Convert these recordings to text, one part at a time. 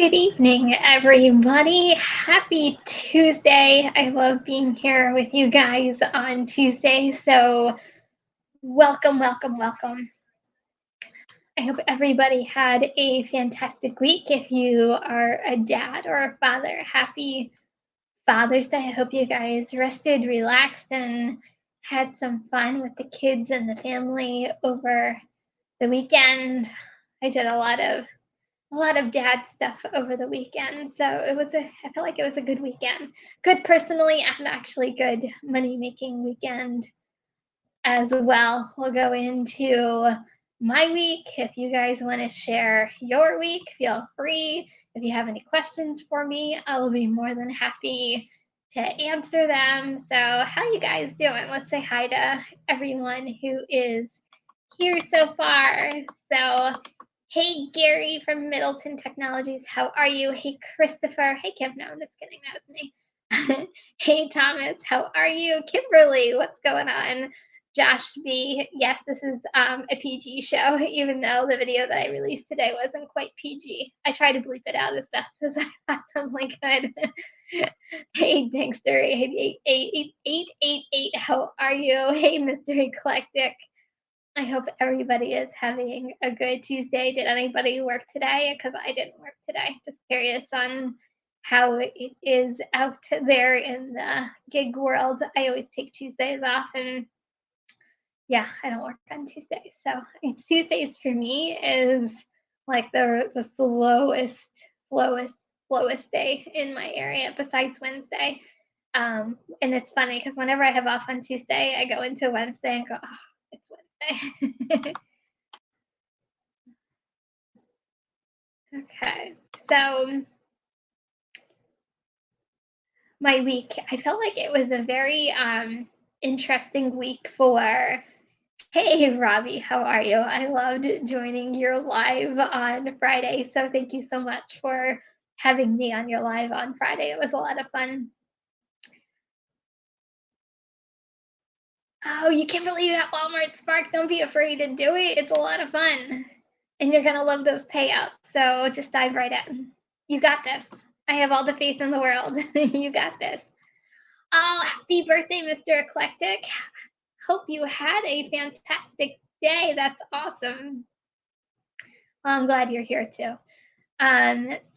Good evening, everybody. Happy Tuesday. I love being here with you guys on Tuesday. So, welcome, welcome, welcome. I hope everybody had a fantastic week. If you are a dad or a father, happy Father's Day. I hope you guys rested, relaxed, and had some fun with the kids and the family over the weekend. I did a lot of dad stuff over the weekend. So I feel like it was a good weekend. Good personally and actually good money making weekend as well. We'll go into my week. If you guys want to share your week, feel free. If you have any questions for me, I will be more than happy to answer them. So, how you guys doing? Let's say hi to everyone who is here so far. So, hey, Gary from Middleton Technologies, how are you? Hey, Christopher. Hey, Kim. No, I'm just kidding. That was me. Hey, Thomas, how are you? Kimberly, what's going on? Josh B. Yes, this is a PG show, even though the video that I released today wasn't quite PG. I try to bleep it out as best as I possibly could. Hey, Dexter, 888, how are you? Hey, Mr. Eclectic. I hope everybody is having a good Tuesday. Did anybody work today? Because I didn't work today. Just curious on how it is out there in the gig world. I always take Tuesdays off, and yeah, I don't work on Tuesdays. So Tuesdays for me is like the slowest day in my area besides Wednesday. And it's funny because whenever I have off on Tuesday, I go into Wednesday and go, oh, it's Wednesday. Okay, so my week, I felt like it was a very interesting week for. Hey, Robbie, how are you? I loved joining your live on Friday, so thank you so much for having me on your live on Friday. It was a lot of fun. Oh, you can't believe that Walmart Spark. Don't be afraid to do it. It's a lot of fun. And you're going to love those payouts. So just dive right in. You got this. I have all the faith in the world. You got this. Oh, happy birthday, Mr. Eclectic. Hope you had a fantastic day. That's awesome. Well, I'm glad you're here too.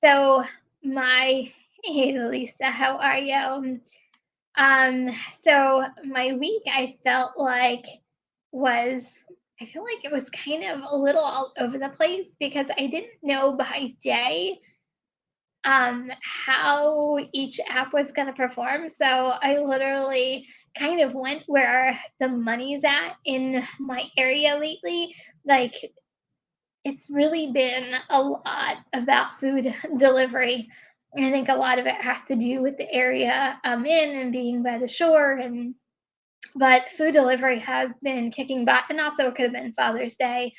So my hey Lisa, how are you? Um, so my week I felt like was I feel like it was kind of a little all over the place because I didn't know by day how each app was going to perform. So I literally kind of went where the money's at in my area lately. Like it's really been a lot about food delivery. I think a lot of it has to do with the area I'm in and being by the shore, and but food delivery has been kicking butt, and also it could have been Father's Day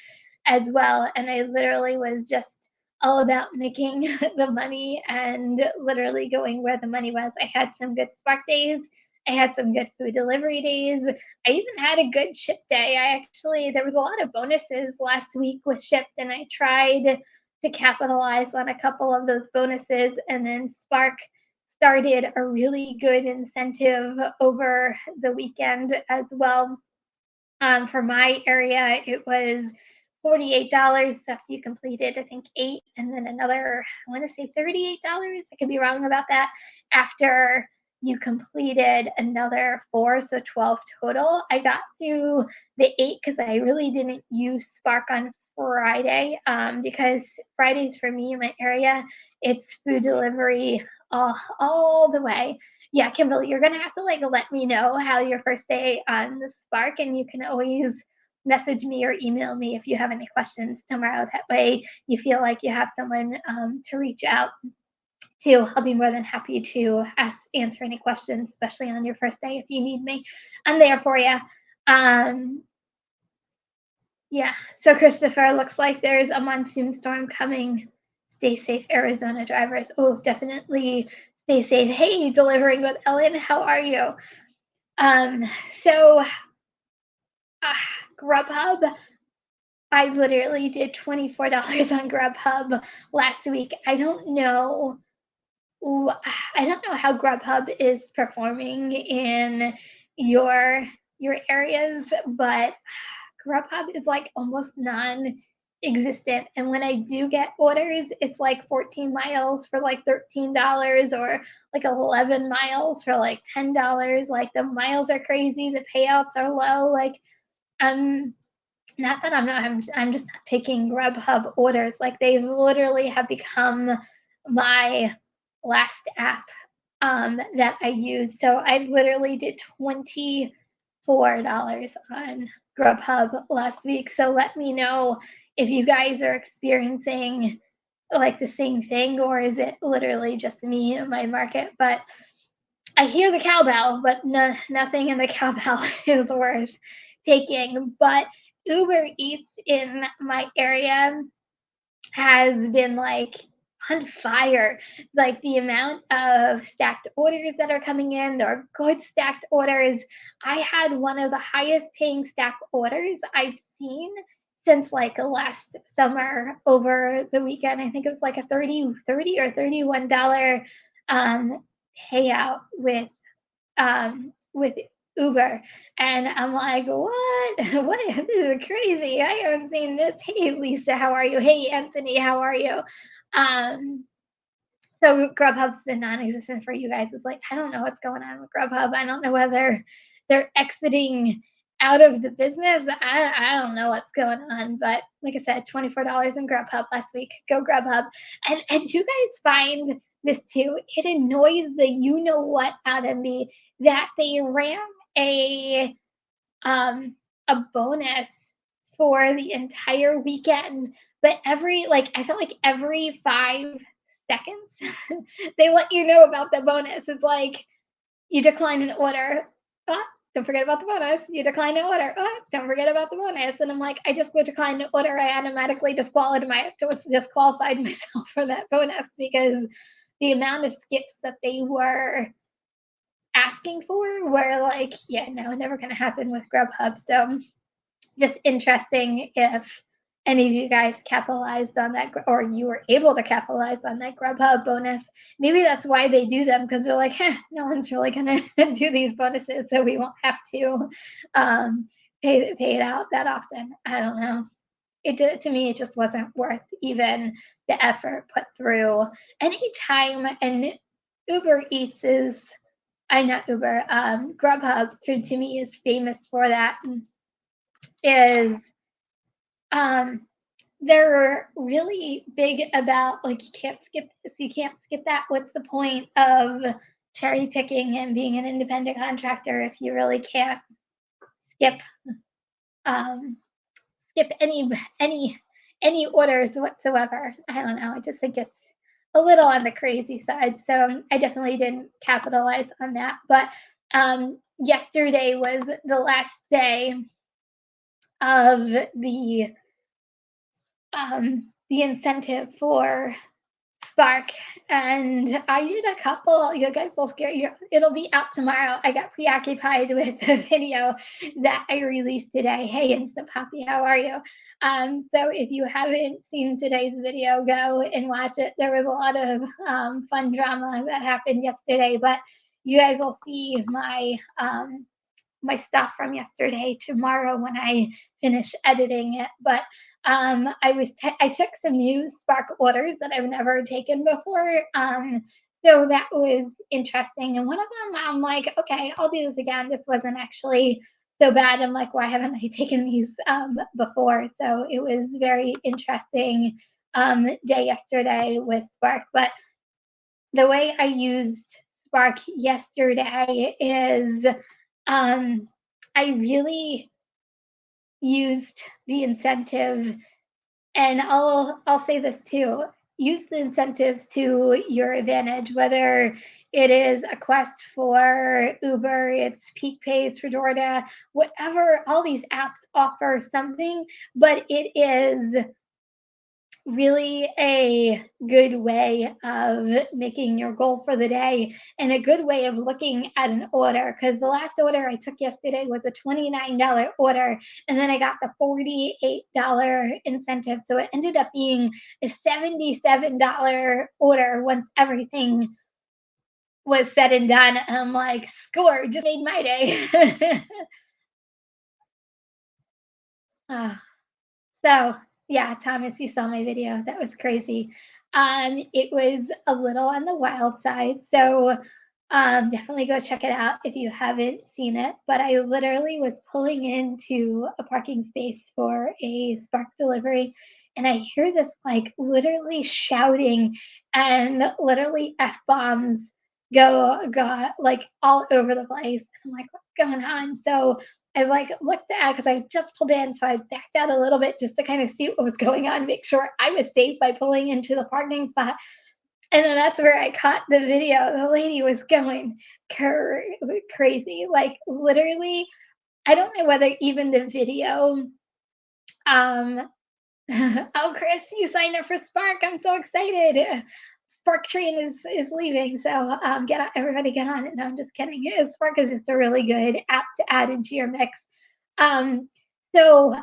as well. And I literally was just all about making the money and literally going where the money was. I had some good Spark days. I had some good food delivery days. I even had a good Shipt day. There was a lot of bonuses last week with Shipt, and I tried to capitalize on a couple of those bonuses. And then Spark started a really good incentive over the weekend as well. For my area, it was $48 after you completed, I think, 8, and then another, I want to say $38. I could be wrong about that. After you completed another 4, so 12 total. I got through the 8 because I really didn't use Spark on Friday because Fridays for me in my area, it's food delivery all the way. Yeah, Kimberly, you're gonna have to like let me know how your first day on the Spark, and you can always message me or email me if you have any questions tomorrow. That way, you feel like you have someone to reach out to. I'll be more than happy to answer any questions, especially on your first day if you need me. I'm there for you. Yeah. So Christopher, looks like there's a monsoon storm coming. Stay safe, Arizona drivers. Oh, definitely stay safe. Hey, delivering with Ellen, how are you? Um, so Grubhub, I literally did $24 on Grubhub last week. Ooh, I don't know how Grubhub is performing in your your areas, but Grubhub is like almost non-existent. And when I do get orders, it's like 14 miles for like $13 or like 11 miles for like $10. Like the miles are crazy, the payouts are low. Like I'm not that I'm just not taking Grubhub orders. Like they literally have become my last app that I use. So I literally did $24 on Grubhub last week. So let me know if you guys are experiencing like the same thing, or is it literally just me in my market? But I hear the cowbell, but nothing in the cowbell is worth taking. But Uber Eats in my area has been like on fire. Like the amount of stacked orders that are coming in, they're good stacked orders. I had one of the highest paying stacked orders I've seen since like last summer over the weekend. I think it was like a 30 or $31 um, payout with Uber. And I'm like, what? What? This is crazy. I haven't seen this. Hey, Lisa, how are you? Hey, Anthony, how are you? Um, so Grubhub's been non-existent for you guys. It's like, I don't know what's going on with Grubhub. I don't know whether they're exiting out of the business. I don't know what's going on. But like I said, $24 in Grubhub last week. Go Grubhub. And you guys find this too. It annoys the you know what out of me that they ran a um a bonus for the entire weekend, but every like I felt like every 5 seconds they let you know about the bonus. It's like you decline an order. Oh, don't forget about the bonus. You decline an order. Oh, don't forget about the bonus. And I'm like, I just declined an order. I automatically disqualified myself for that bonus because the amount of skips that they were asking for were like, yeah, no, never gonna happen with Grubhub. So just interesting if any of you guys capitalized on that or you were able to capitalize on that Grubhub bonus. Maybe that's why they do them because they're like, no one's really gonna do these bonuses, so we won't have to um, pay it out that often. I don't know. To me, it just wasn't worth even the effort put through any time. And Uber Eats is I not Uber, Grubhub to me is famous for that is um they're really big about like you can't skip this, you can't skip that. What's the point of cherry picking and being an independent contractor if you really can't skip um skip any orders whatsoever? I don't know. I just think it's a little on the crazy side. So I definitely didn't capitalize on that. But yesterday was the last day of the incentive for Spark, and I did a couple. You guys will scare you. It'll be out tomorrow. I got preoccupied with the video that I released today. Hey, Instant Poppy, how are you? So if you haven't seen today's video, go and watch it. There was a lot of fun drama that happened yesterday, but you guys will see my stuff from yesterday tomorrow when I finish editing it. But I took some new Spark orders that I've never taken before. So that was interesting. And one of them, I'm like, okay, I'll do this again. This wasn't actually so bad. I'm like, why haven't I taken these before? So it was very interesting day yesterday with Spark. But the way I used Spark yesterday is um, I really used the incentive, and I'll say this too. Use the incentives to your advantage, whether it is a quest for Uber, it's peak pays for Doordash, whatever. All these apps offer something, but it is really a good way of making your goal for the day and a good way of looking at an order. Because the last order I took yesterday was a $29 order, and then I got the $48 incentive. So it ended up being a $77 order once everything was said and done. And I'm like, score, just made my day. Ah. So, yeah, Thomas, you saw my video. That was crazy. It was a little on the wild side. So, definitely go check it out if you haven't seen it. But I literally was pulling into a parking space for a Spark delivery, and I hear this like literally shouting and literally F bombs go like all over the place. I'm like, what's going on? So I like looked at because I just pulled in, so I backed out a little bit just to kind of see what was going on, make sure I was safe by pulling into the parking spot. And then that's where I caught the video. The lady was going crazy, like literally. I don't know whether even the video. Um, oh, Chris, you signed up for Spark. I'm so excited. Spark train is leaving, so get on, everybody get on it. No, I'm just kidding. Spark is just a really good app to add into your mix. Um, so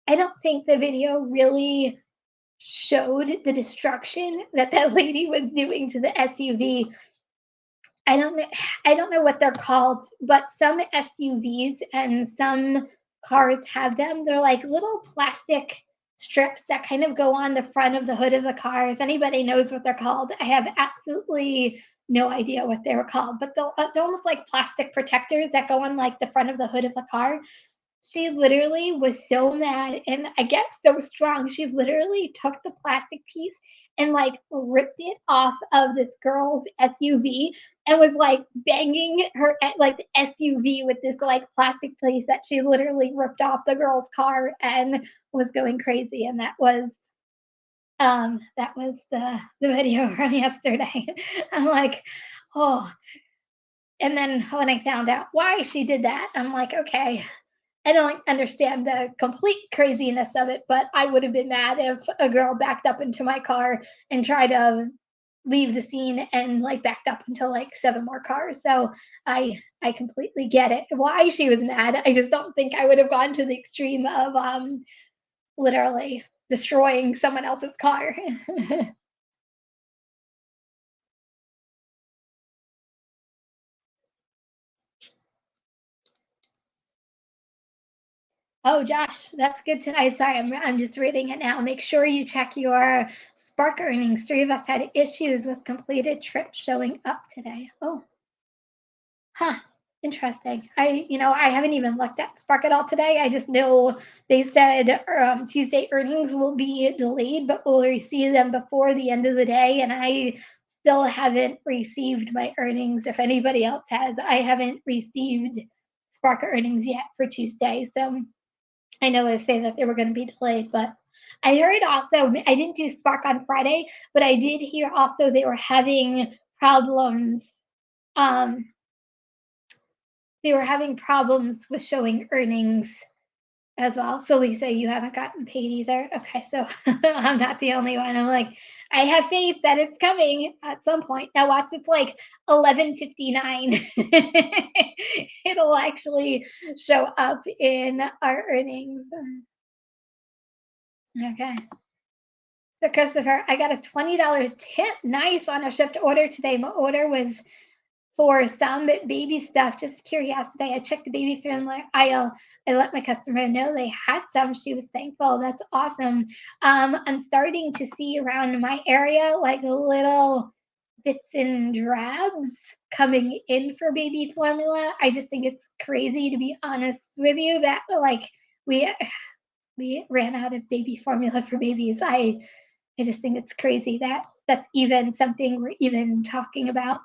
I don't think the video really showed the destruction that that lady was doing to the SUV. I don't know I don't know what they're called, but some SUVs and some cars have them. They're like little plastic strips that kind of go on the front of the hood of the car. If anybody knows what they're called, I have absolutely no idea what they were called, but they're almost like plastic protectors that go on like the front of the hood of the car. She literally was so mad and I guess so strong. She literally took the plastic piece and like ripped it off of this girl's SUV and was like banging her at like the SUV with this like plastic piece that she literally ripped off the girl's car and was going crazy. And that was the video from yesterday. I'm like, oh, and then when I found out why she did that, I'm like, okay, I don't understand the complete craziness of it, but I would have been mad if a girl backed up into my car and tried to leave the scene and like backed up until like seven more cars. So I completely get it. Why she was mad. I just don't think I would have gone to the extreme of literally destroying someone else's car. Oh, Josh, that's good to know. Sorry, I'm just reading it now. Make sure you check your Spark earnings. Three of us had issues with completed trips showing up today. Oh, huh. Interesting. I haven't even looked at Spark at all today. I just know they said Tuesday earnings will be delayed, but we'll receive them before the end of the day. And I still haven't received my earnings. If anybody else has, I haven't received Spark earnings yet for Tuesday. So I know they say that they were going to be delayed, but I heard also, I didn't do Spark on Friday, but I did hear also they were having problems. Um, they were having problems with showing earnings as well. So Lisa, you haven't gotten paid either. Okay, so I'm not the only one. I'm like, I have faith that it's coming at some point. Now watch, it's like 11:59. It'll actually show up in our earnings. Okay. So Christopher, I got a $20 tip. Nice on a Shipt order today. My order was for some baby stuff. Just curiosity. I checked the baby food aisle. I let my customer know they had some. She was thankful. That's awesome. I'm starting to see around my area like little bits and drabs coming in for baby formula. I just think it's crazy, to be honest with you, that like we we ran out of baby formula for babies. I just think it's crazy that that's even something we're even talking about.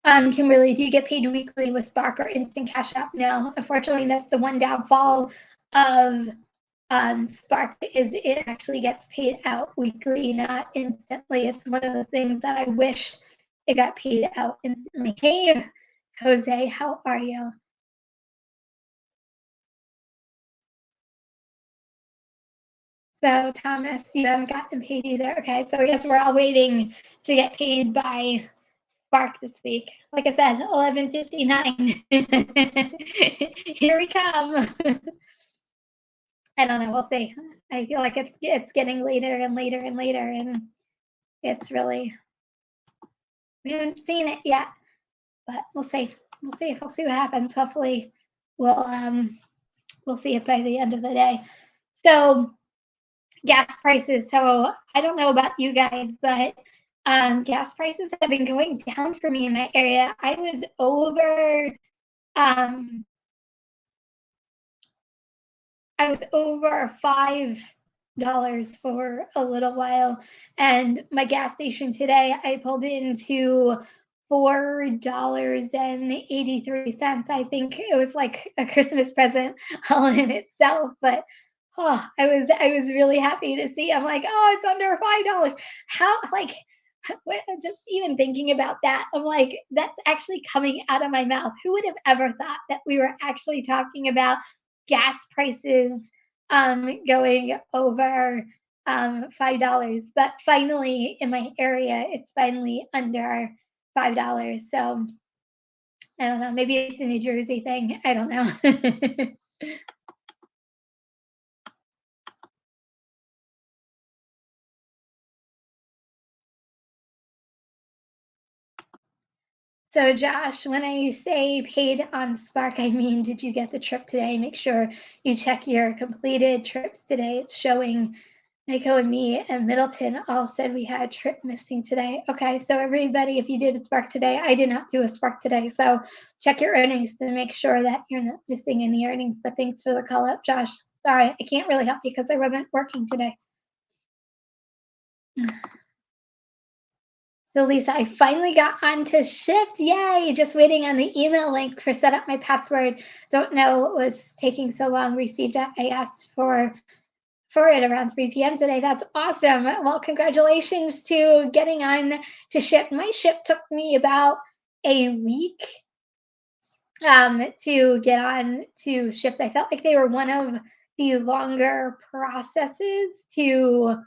Kimberly, do you get paid weekly with Spark or Instant Cash App? No, unfortunately, that's the one downfall of Spark is it actually gets paid out weekly, not instantly. It's one of the things that I wish it got paid out instantly. Hey, Jose, how are you? So, Thomas, you haven't gotten paid either. Okay, so I guess we're all waiting to get paid by Spark this week. Like I said, 11:59. Here we come. I don't know. We'll see. I feel like it's getting later and later and later, and it's really we haven't seen it yet, but we'll see. We'll see. We'll see what happens. Hopefully, we'll see it by the end of the day. So gas prices. So I don't know about you guys, but gas prices have been going down for me in my area. Um, I was over $5 for a little while, and my gas station today I pulled into $4.83. I think it was like a Christmas present all in itself, but oh, I was really happy to see. I'm like, oh, it's under $5. How like just even thinking about that, I'm like, that's actually coming out of my mouth. Who would have ever thought that we were actually talking about gas prices going over $5? But finally, in my area, it's finally under $5. So I don't know. Maybe it's a New Jersey thing. I don't know. So, Josh, when I say paid on Spark, I mean, did you get the trip today? Make sure you check your completed trips today. It's showing Nico and me and Middleton all said we had a trip missing today. Okay, so everybody, if you did a Spark today, I did not do a Spark today. So check your earnings to make sure that you're not missing any earnings. But thanks for the call up, Josh. Sorry, I can't really help you because I wasn't working today. So Lisa, I finally got onto Shipt. Yay! Just waiting on the email link for set up my password. Don't know what was taking so long. Received it. I asked for it around 3 p.m. today. That's awesome. Well, congratulations to getting on to Shipt. My Shipt took me about a week to get on to Shipt. I felt like they were one of the longer processes to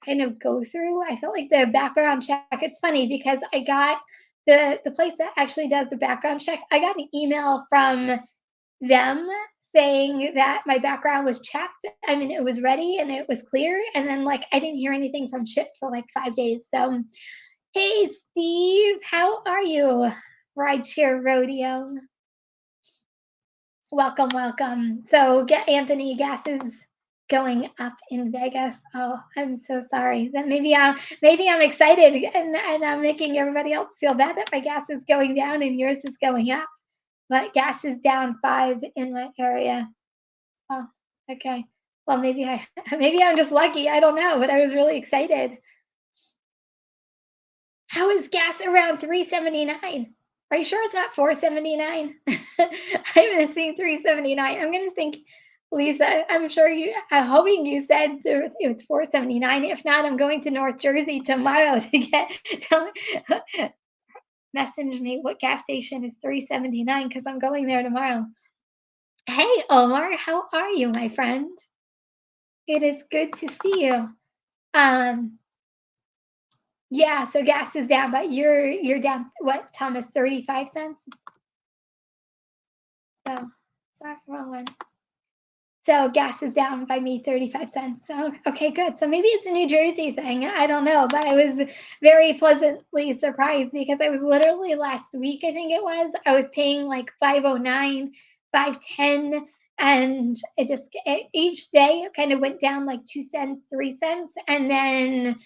kind of go through. I felt like the background check, it's funny because I got the place that actually does the background check, I got an email from them saying that my background was checked. I mean, it was ready and it was clear. And then like I didn't hear anything from Shipt for like 5 days. So hey Steve, how are you? Rideshare Rodeo. Welcome, welcome. So get Anthony, gas is going up in Vegas. Oh, I'm so sorry. That maybe I'm excited and I'm making everybody else feel bad that my gas is going down and yours is going up. But gas is down 5 in my area. Oh, okay. Well, maybe I'm just lucky. I don't know, but I was really excited. How is gas around 379? Are you sure it's not 479? I haven't seen 379. I'm gonna think, Lisa, I'm hoping you said it's 479. If not, I'm going to North Jersey tomorrow to tell message me what gas station is 379 because I'm going there tomorrow. Hey Omar, how are you, my friend? It is good to see you. Um, yeah, so gas is down, but you're down what, Thomas, 35 cents? So sorry, wrong one. So gas is down by me 35 cents. So okay, good. So maybe it's a New Jersey thing. I don't know, but I was very pleasantly surprised because I was literally last week, I think it was, I was paying like 509, 510, and each day it kind of went down like 2 cents, 3 cents, and then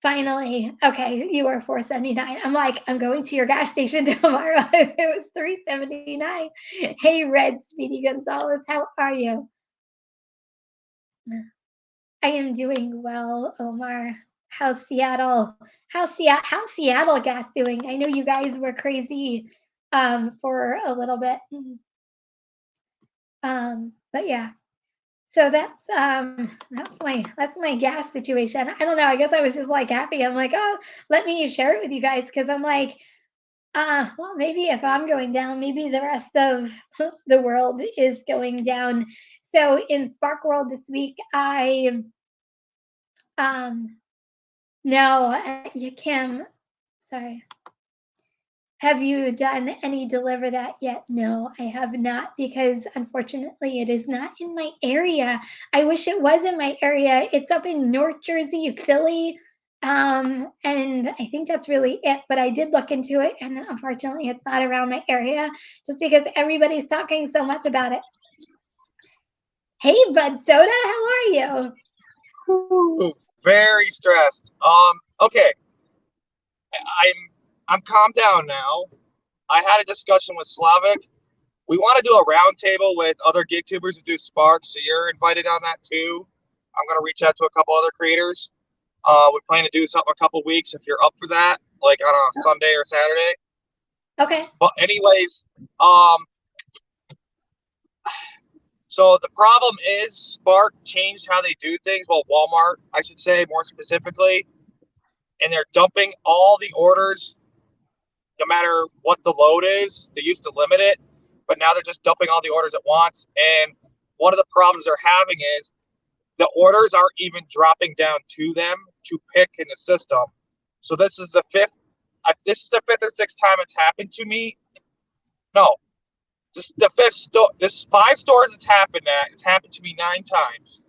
finally, okay, you were 479. I'm like, I'm going to your gas station tomorrow. It was 379. Hey, Red Speedy Gonzalez, how are you? I am doing well, Omar. How's Seattle? How's Seattle gas doing? I know you guys were crazy for a little bit. But yeah. So that's my gas situation. I don't know. I guess I was just like happy. I'm like, oh, let me share it with you guys because I'm like, Well, maybe if I'm going down, maybe the rest of the world is going down. So in Spark World this week, um, no, you Kim, sorry. Have you done any deliver that yet? No, I have not because unfortunately it is not in my area. I wish it was in my area. It's up in North Jersey, Philly. And I think that's really it. But I did look into it and unfortunately it's not around my area just because everybody's talking so much about it. Hey Bud Soda, how are you? Ooh, very stressed. Okay. I'm calmed down now. I had a discussion with Slavic. We want to do a roundtable with other gig tubers who do Spark, so you're invited on that too. I'm gonna reach out to a couple other creators. We plan to do something a couple weeks if you're up for that, like on a Sunday or Saturday. Okay. But anyways, um, so the problem is Spark changed how they do things. Well, Walmart, I should say more specifically, and they're dumping all the orders no matter what the load is. They used to limit it, but now they're just dumping all the orders at once. And one of the problems they're having is the orders aren't even dropping down to them to pick in the system. So this is the fifth. This is the fifth or sixth time it's happened to me. No, this is the fifth store. This 5 stores it's happened at. It's happened to me 9 times.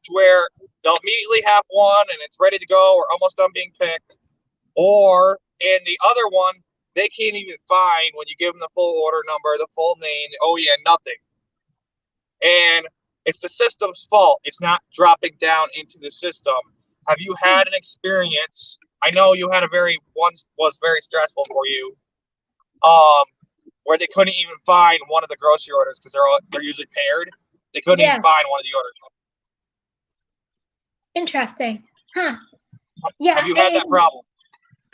To where they'll immediately have one and it's ready to go or almost done being picked. Or in the other one, they can't even find when you give them the full order number, the full name. Oh yeah, nothing. And it's the system's fault. It's not dropping down into the system. Have you had an experience? I know you had a very one was very stressful for you. Um, where they couldn't even find one of the grocery orders because they're usually paired. They couldn't even Yeah. find one of the orders. Interesting. Huh. Yeah. Have you had that problem?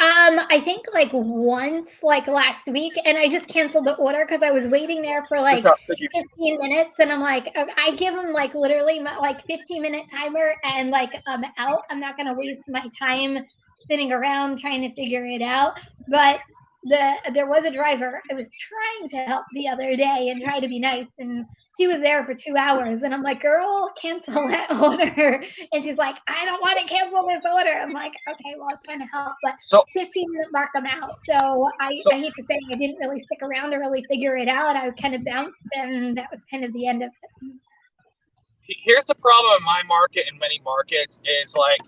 I think like once, like last week, and I just canceled the order because I was waiting there for Good like job. Thank you. 15 minutes, and I'm like, I give them like literally my like 15-minute timer, and like I'm out. I'm not gonna waste my time sitting around trying to figure it out. But there was a driver. I was trying to help the other day and try to be nice, and she was there for 2 hours, and I'm like, girl, cancel that order. And she's like, I don't want to cancel this order. I'm like, okay, well, I was trying to help, but So 15-minute mark, I'm out. So I hate to say I didn't really stick around to really figure it out. I kind of bounced, and that was kind of the end of it. here's the problem in my market and many markets is like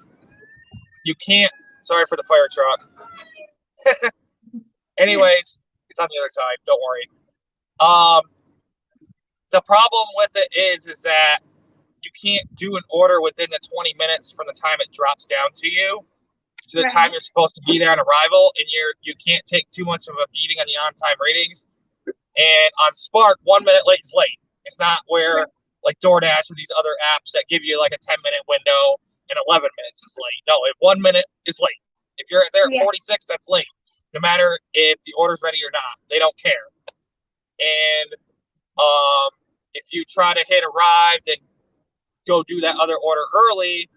you can't. Sorry for the fire truck. Anyways, it's on the other side. Don't worry. Um, the problem with it is that you can't do an order within the 20 minutes from the time it drops down to you to the time Right. you're supposed to be there on arrival, and you can't take too much of a beating on the on-time ratings. And on Spark, 1 minute late is late. It's not where like DoorDash or these other apps that give you like a 10-minute window and 11 minutes is late. No, if 1 minute is late. If you're there at Yeah. 46, that's late. No matter if the order's ready or not, they don't care. And if you try to hit arrive and go do that other order early,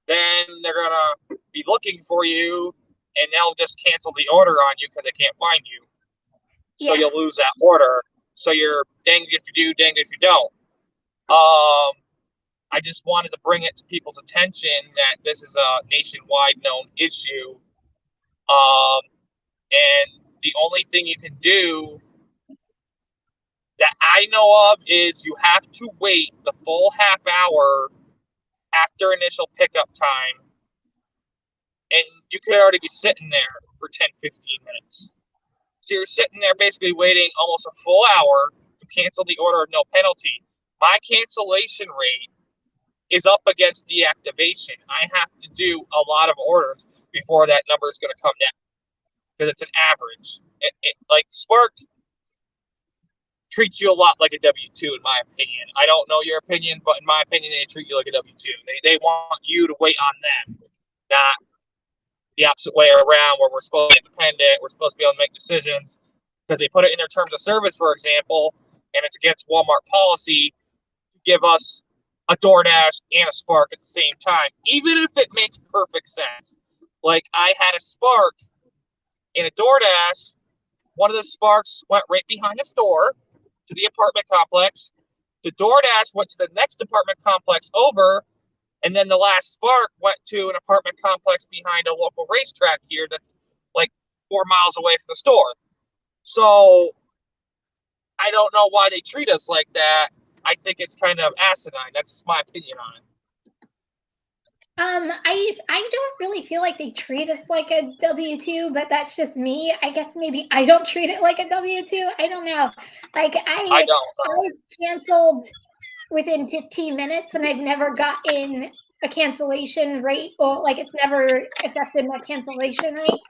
then they're gonna be looking for you, and they'll just cancel the order on you because they can't find you. So Yeah. you'll lose that order. So you're danged if you do, danged if you don't. I just wanted to bring it to people's attention that this is a nationwide known issue. And the only thing you can do that I know of is you have to wait the full half hour after initial pickup time. And you could already be sitting there for 10, 15 minutes. So you're sitting there basically waiting almost a full hour to cancel the order of no penalty. My cancellation rate is up against deactivation. I have to do a lot of orders before that number is going to come down because it's an average. Like Spark treats you a lot like a W-2 in my opinion. I don't know your opinion, but in my opinion, they treat you like a W-2. They want you to wait on them, not the opposite way around where we're supposed to be independent, we're supposed to be able to make decisions because they put it in their terms of service, for example, and it's against Walmart policy to give us a DoorDash and a Spark at the same time, even if it makes perfect sense. Like I had a Spark and a DoorDash, one of the sparks went right behind the store to the apartment complex. The Doordash went to the next apartment complex over, and then the last spark went to an apartment complex behind a local racetrack here that's like 4 miles away from the store. So I don't know why they treat us like that. I think it's kind of asinine. That's my opinion on it. I don't really feel like they treat us like a W-2, but that's just me. I guess maybe I don't treat it like a W-2. I don't know. Like I don't know. I was canceled within 15 minutes and I've never gotten a cancellation rate, or like it's never affected my cancellation rate.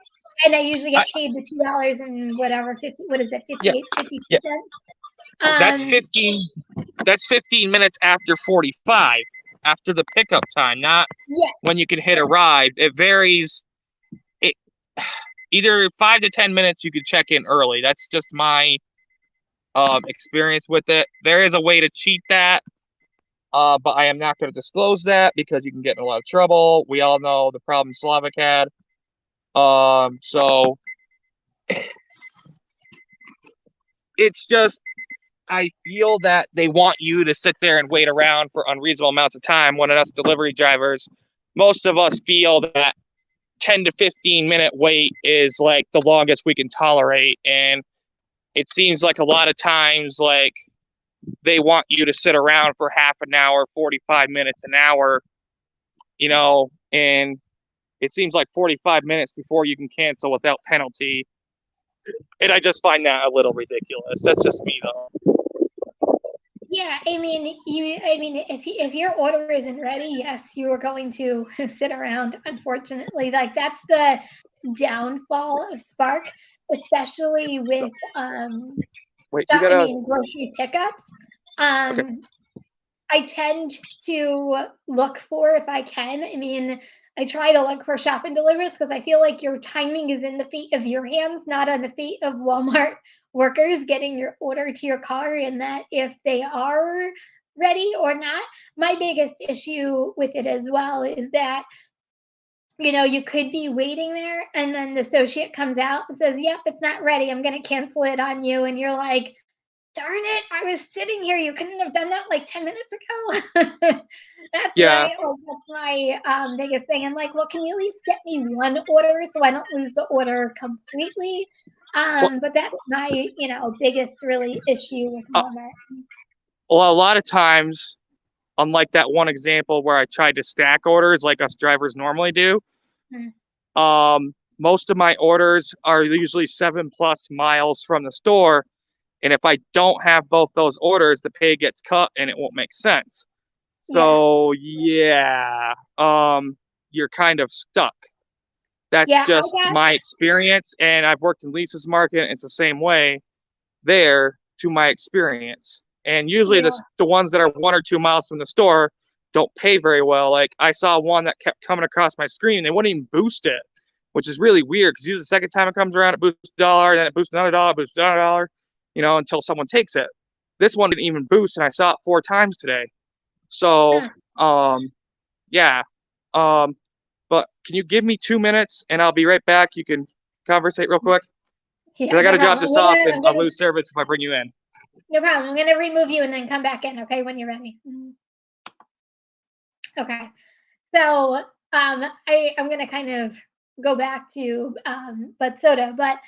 And I usually get paid the $2 and whatever, 50, what is it, 58, 52 yeah. cents. That's 15 minutes after 45, after the pickup time, not when you can hit a ride. It varies. It either 5 to 10 minutes you could check in early. That's just my experience with it. There is a way to cheat that, but I am not going to disclose that because you can get in a lot of trouble. We all know the problem Slavic had. So it's just, I feel that they want you to sit there and wait around for unreasonable amounts of time when us delivery drivers, most of us feel that 10 to 15 minute wait is like the longest we can tolerate. And it seems like a lot of times, like, they want you to sit around for half an hour, 45 minutes, an hour, and it seems like 45 minutes before you can cancel without penalty. And I just find that a little ridiculous. That's just me, though. Yeah, I mean, if your order isn't ready, yes, you are going to sit around. Unfortunately, like that's the downfall of Spark, especially with grocery pickups. Okay. I tend to look for, if I can. I mean, I try to look for shop and delivers because I feel like your timing is in the feet of your hands, not on the feet of Walmart workers getting your order to your car, and that if they are ready or not. My biggest issue with it as well is that you could be waiting there and then the associate comes out and says, "Yep, it's not ready. I'm going to cancel it on you." And you're like, "Darn it, I was sitting here. You couldn't have done that like 10 minutes ago." That's my biggest thing. I'm like, well, can you at least get me one order so I don't lose the order completely? But that's my, biggest really issue with Walmart. Well, a lot of times, unlike that one example where I tried to stack orders like us drivers normally do, most of my orders are usually 7+ miles from the store. And if I don't have both those orders, the pay gets cut and it won't make sense. So you're kind of stuck. That's just my experience. And I've worked in Lisa's Market. It's the same way there, to my experience. And usually the ones that are 1 or 2 miles from the store don't pay very well. Like I saw one that kept coming across my screen. They wouldn't even boost it, which is really weird because usually the second time it comes around, it boosts $1, then it boosts another $1, boosts another $1, until someone takes it. This one didn't even boost, and I saw it 4 times today. So, but can you give me 2 minutes and I'll be right back? You can conversate real quick. Because I got to drop this off and I'll lose service if I bring you in. No problem. I'm going to remove you and then come back in, okay, when you're ready. Okay. So I'm going to kind of go back to Bud Soda, but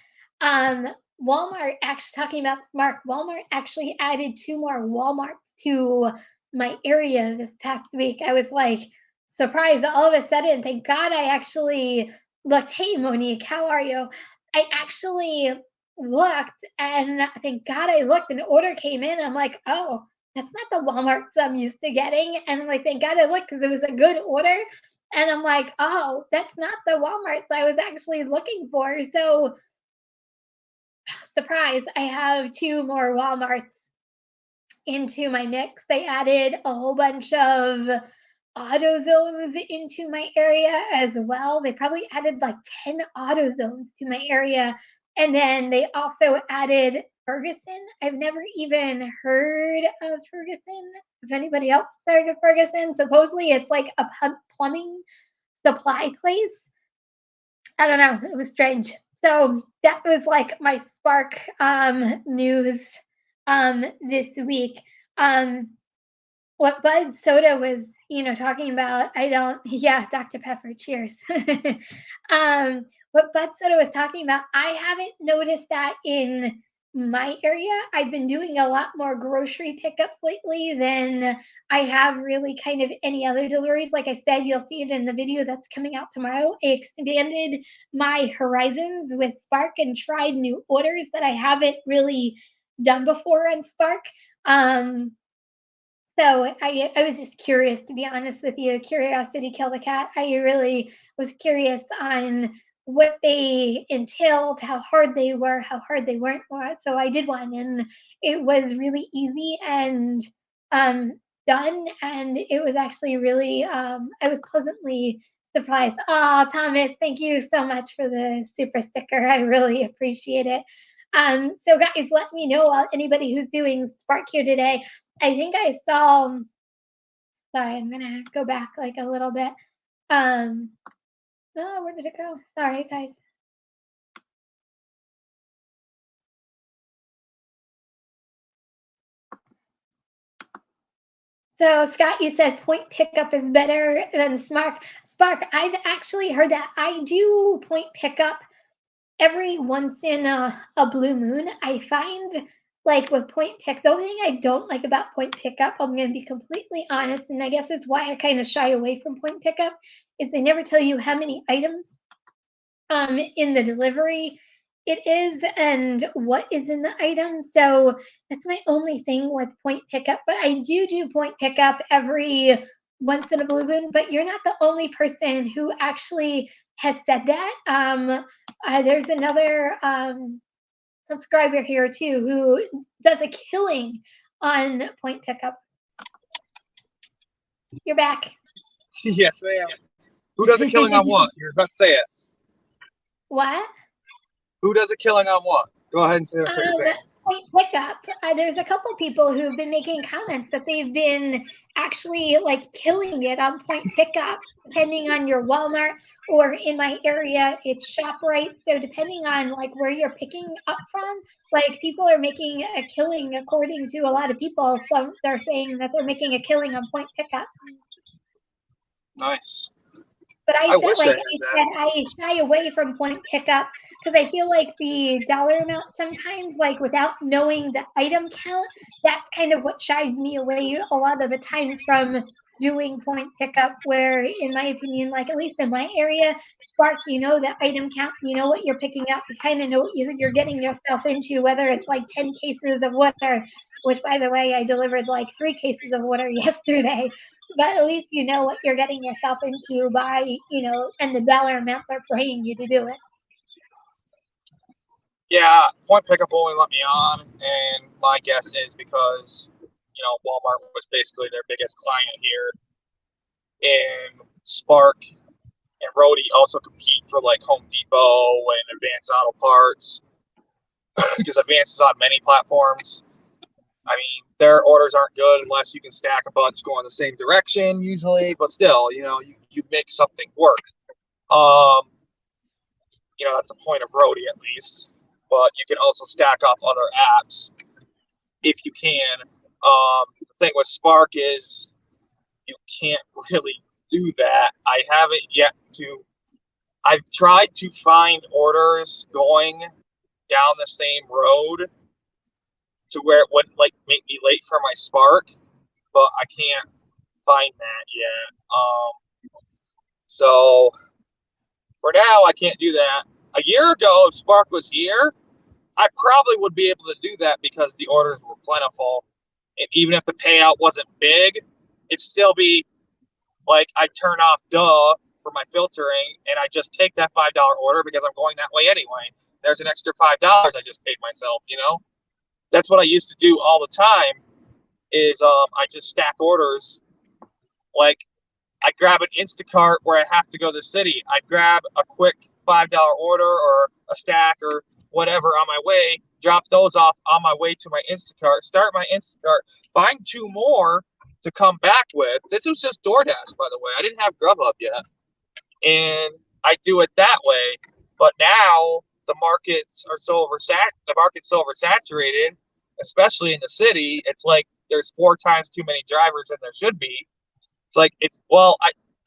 Walmart, actually talking about Smart, Walmart actually added 2 more Walmarts to my area this past week. I was like surprised all of a sudden. Thank God I actually looked. Hey, Monique, how are you? I actually looked, and thank God I looked, and an order came in. I'm like, oh, that's not the Walmarts I'm used to getting. And I'm like, thank God I looked because it was a good order. And I'm like, oh, that's not the Walmarts I was actually looking for. So, surprise, I have 2 more Walmarts into my mix. They added a whole bunch of AutoZones into my area as well. They probably added like 10 AutoZones to my area. And then they also added Ferguson. I've never even heard of Ferguson. If anybody else heard of Ferguson, supposedly it's like a plumbing supply place. I don't know. It was strange. So that was like my Spark news this week. Um, what Bud Soda was, talking about, I don't, yeah, Dr. Pepper, cheers. What Bud Soda was talking about, I haven't noticed that in my area. I've been doing a lot more grocery pickups lately than I have really kind of any other deliveries. Like I said, you'll see it in the video that's coming out tomorrow. I expanded my horizons with Spark and tried new orders that I haven't really done before on Spark. So I was just curious, to be honest with you. Curiosity killed the cat. I really was curious on what they entailed, how hard they were, how hard they weren't. So I did one, and it was really easy and um, done. And it was actually really, I was pleasantly surprised. Oh, Thomas, thank you so much for the super sticker. I really appreciate it. So guys, let me know anybody who's doing Spark here today. I think I saw, sorry, I'm gonna go back like a little bit. Um, oh, where did it go? Sorry, guys. So Scott, you said point pickup is better than Spark. Spark, I've actually heard that. I do point pickup every once in a blue moon. I find like with point pick, the only thing I don't like about point pickup, I'm going to be completely honest, and I guess it's why I kind of shy away from point pickup, is they never tell you how many items in the delivery it is and what is in the item. So that's my only thing with point pickup. But I do point pickup every once in a blue moon. But you're not the only person who actually has said that. There's another subscriber here too who does a killing on point pickup. You're back. Yes, ma'am. Who does a killing on what? You're about to say it. What? Who does a killing on what? Go ahead and say what you're saying. Point pickup. There's a couple people who've been making comments that they've been actually like killing it on point pickup, depending on your Walmart, or in my area, it's ShopRite. So depending on like where you're picking up from, like people are making a killing according to a lot of people. Some they're saying that they're making a killing on point pickup. Nice. But I wish I had that. I shy away from point pickup because I feel like the dollar amount sometimes, like without knowing the item count, that's kind of what shies me away a lot of the times from doing point pickup. Where, in my opinion, like at least in my area, Spark, you know the item count, you know what you're picking up, you kind of know what you're getting yourself into, whether it's like 10 cases of water, which by the way, I delivered like 3 cases of water yesterday. But at least you know what you're getting yourself into by, and the dollar amount they're paying you to do it. Yeah, point pickup only let me on, and my guess is because, Walmart was basically their biggest client here, and Spark and Roadie also compete for like Home Depot and Advanced Auto Parts because Advance is on many platforms. I mean, their orders aren't good unless you can stack a bunch going the same direction usually, but still, you make something work. That's the point of Roadie at least. But you can also stack off other apps if you can. The thing with Spark is you can't really do that. I haven't yet to. I've tried to find orders going down the same road to where it wouldn't like make me late for my Spark, but I can't find that yet. So for now, I can't do that. A year ago, if Spark was here, I probably would be able to do that because the orders were plentiful. And even if the payout wasn't big, it'd still be like I turn off duh for my filtering and I just take that $5 order because I'm going that way anyway. There's an extra $5 I just paid myself. That's what I used to do all the time is I just stack orders. Like I'd grab an Instacart where I have to go to the city. I'd grab a quick $5 order or a stack or whatever on my way, drop those off on my way to my Instacart, start my Instacart, find 2 more to come back with. This was just Doordash, by the way. I didn't have Grubhub yet. And I do it that way. But now the market's so oversaturated, especially in the city. It's like there's 4 times too many drivers than there should be. It's like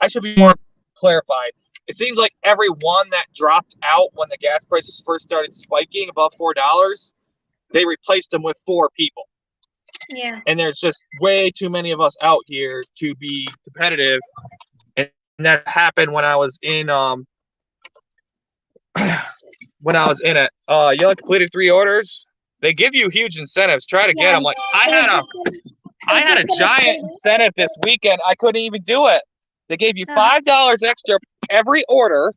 I should be more clarified. It seems like every one that dropped out when the gas prices first started spiking above $4, they replaced them with 4 people. Yeah. And there's just way too many of us out here to be competitive. And that happened when I was in it. You only completed 3 orders. They give you huge incentives. Try to get them. Like I had a giant incentive this weekend. I couldn't even do it. They gave you $5 extra every order.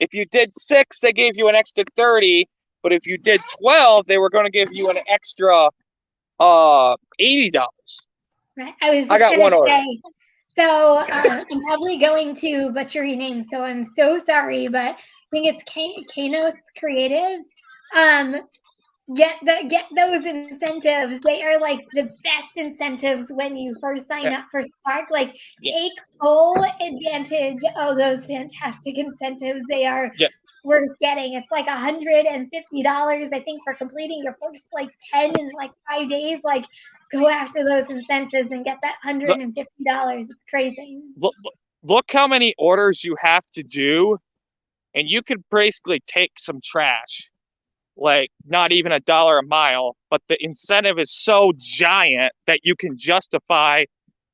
If you did 6, they gave you an extra 30. But if you did 12, they were going to give you an extra $80. Right. I got one order. So I'm probably going to butcher your name, so I'm so sorry, but I think it's Kanos Creatives. Get those incentives. They are like the best incentives when you first sign up for Spark. Like take full advantage of those fantastic incentives. They are worth getting. It's like $150, I think, for completing your first like 10 in like 5 days. Like go after those incentives and get that $150. It's crazy. Look how many orders you have to do, and you could basically take some trash. Like not even $1 a mile, but the incentive is so giant that you can justify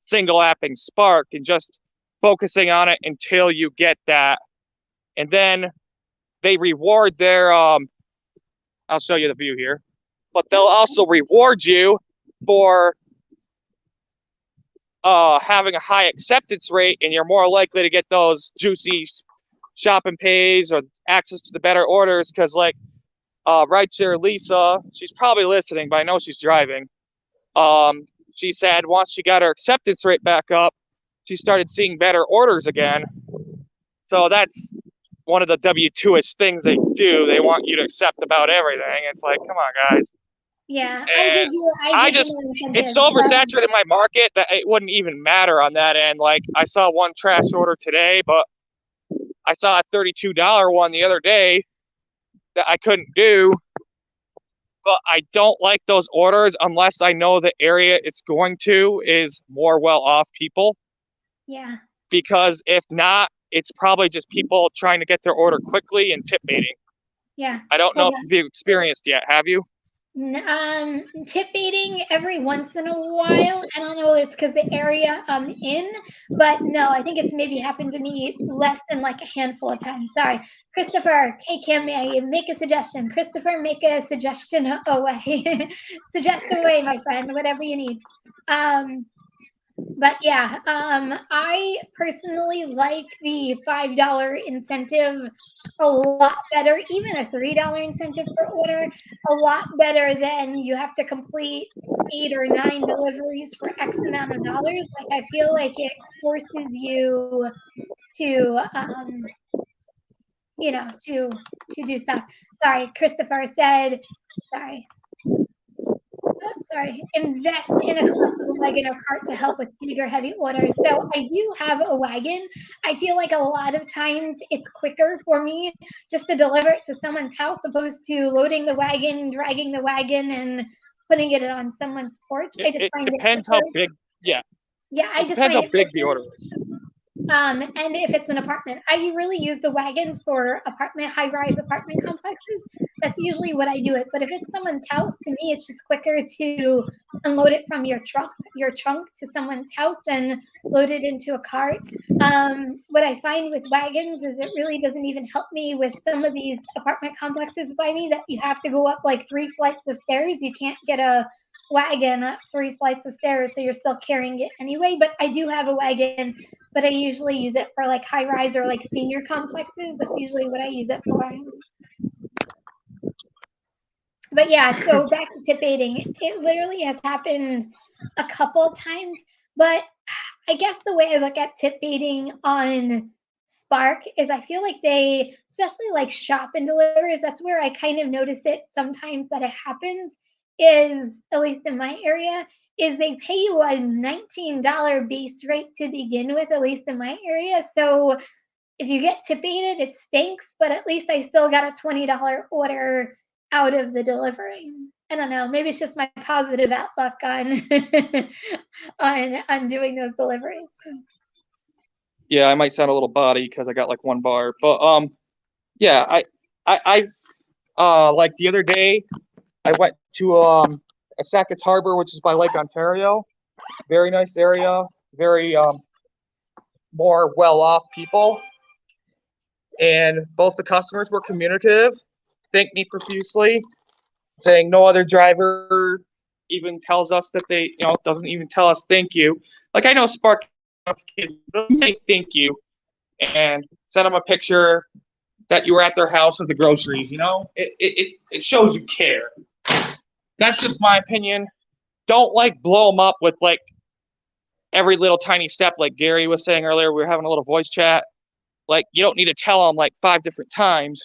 single apping Spark and just focusing on it until you get that. And then they reward their I'll show you the view here, but they'll also reward you for having a high acceptance rate, and you're more likely to get those juicy shopping pays or access to the better orders. Because like Rideshare Lisa, she's probably listening, but I know she's driving. She said once she got her acceptance rate back up, she started seeing better orders again. So that's one of the W2-ish things they do. They want you to accept about everything. It's like, come on, guys. Yeah, and it's so oversaturated in my market that it wouldn't even matter on that end. Like I saw one trash order today, but I saw a $32 one the other day that I couldn't do. But I don't like those orders unless I know the area it's going to is more well-off people. Yeah. Because if not, it's probably just people trying to get their order quickly and tip baiting. Yeah. I don't know if you've experienced yet. Have you? Tip baiting every once in a while. I don't know if it's because the area I'm in, but no, I think it's maybe happened to me less than like a handful of times. Sorry. Christopher, hey Kim, may I make a suggestion? Christopher, make a suggestion away. Suggest away, my friend, whatever you need. But yeah, I personally like the $5 incentive a lot better, even a $3 incentive per order, a lot better than you have to complete 8 or 9 deliveries for X amount of dollars. Like I feel like it forces you to, to do stuff. Sorry, Christopher said, invest in a collapsible wagon or cart to help with bigger heavy orders. So I do have a wagon. I feel like a lot of times it's quicker for me just to deliver it to someone's house opposed to loading the wagon, dragging the wagon, and putting it on someone's porch. I just find it depends how big. Yeah. Yeah, I just depends how big the order is. And if it's an apartment, I really use the wagons for high-rise apartment complexes. That's usually what I do it. But if it's someone's house, to me, it's just quicker to unload it from your trunk to someone's house than load it into a cart. What I find with wagons is it really doesn't even help me with some of these apartment complexes by me that you have to go up like 3 flights of stairs. You can't get a wagon up 3 flights of stairs, so you're still carrying it anyway. But I do have a wagon, but I usually use it for like high rise or like senior complexes. That's usually what I use it for. But yeah, so back to tip baiting. It literally has happened a couple of times, but I guess the way I look at tip baiting on Spark is I feel like they, especially like shop and delivers, that's where I kind of notice it sometimes that it happens, is at least in my area, is they pay you a $19 base rate to begin with, at least in my area. So if you get tipping it stinks, but at least I still got a $20 order out of the delivery. I don't know. Maybe it's just my positive outlook on on doing those deliveries. Yeah, I might sound a little bawdy because I got like one bar, but yeah, I've like the other day I went to Sackett's Harbor, which is by Lake Ontario. Very nice area, very more well-off people, and both the customers were communicative, thanked me profusely, saying no other driver even tells us that they, doesn't even tell us thank you. Like I know Spark don't say thank you and send them a picture that you were at their house with the groceries. It shows you care. That's just my opinion. Don't like blow them up with like every little tiny step, like Gary was saying earlier. We were having a little voice chat. Like you don't need to tell them like 5 different times.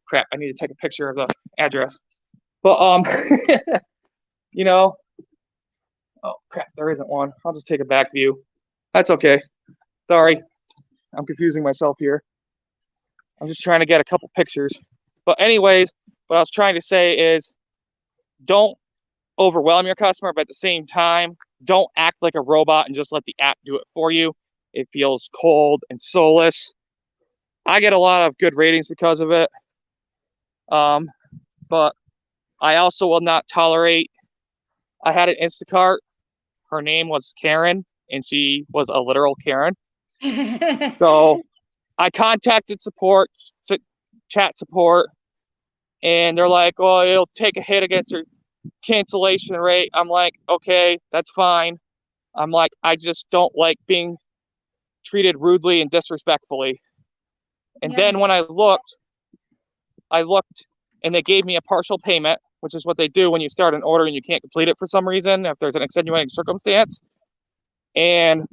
Crap, I need to take a picture of the address. But oh crap, there isn't one. I'll just take a back view. That's okay. Sorry, I'm confusing myself here. I'm just trying to get a couple pictures. But anyways, what I was trying to say is don't overwhelm your customer, but at the same time, don't act like a robot and just let the app do it for you. It feels cold and soulless. I get a lot of good ratings because of it. But I also will not tolerate. I had an Instacart. Her name was Karen, and she was a literal Karen. So I contacted support, chat support, and they're like, "Oh, it'll take a hit against your cancellation rate." I'm like, "Okay, that's fine." I'm like, "I just don't like being treated rudely and disrespectfully." And then when I looked, and they gave me a partial payment, which is what they do when you start an order and you can't complete it for some reason, if there's an extenuating circumstance. And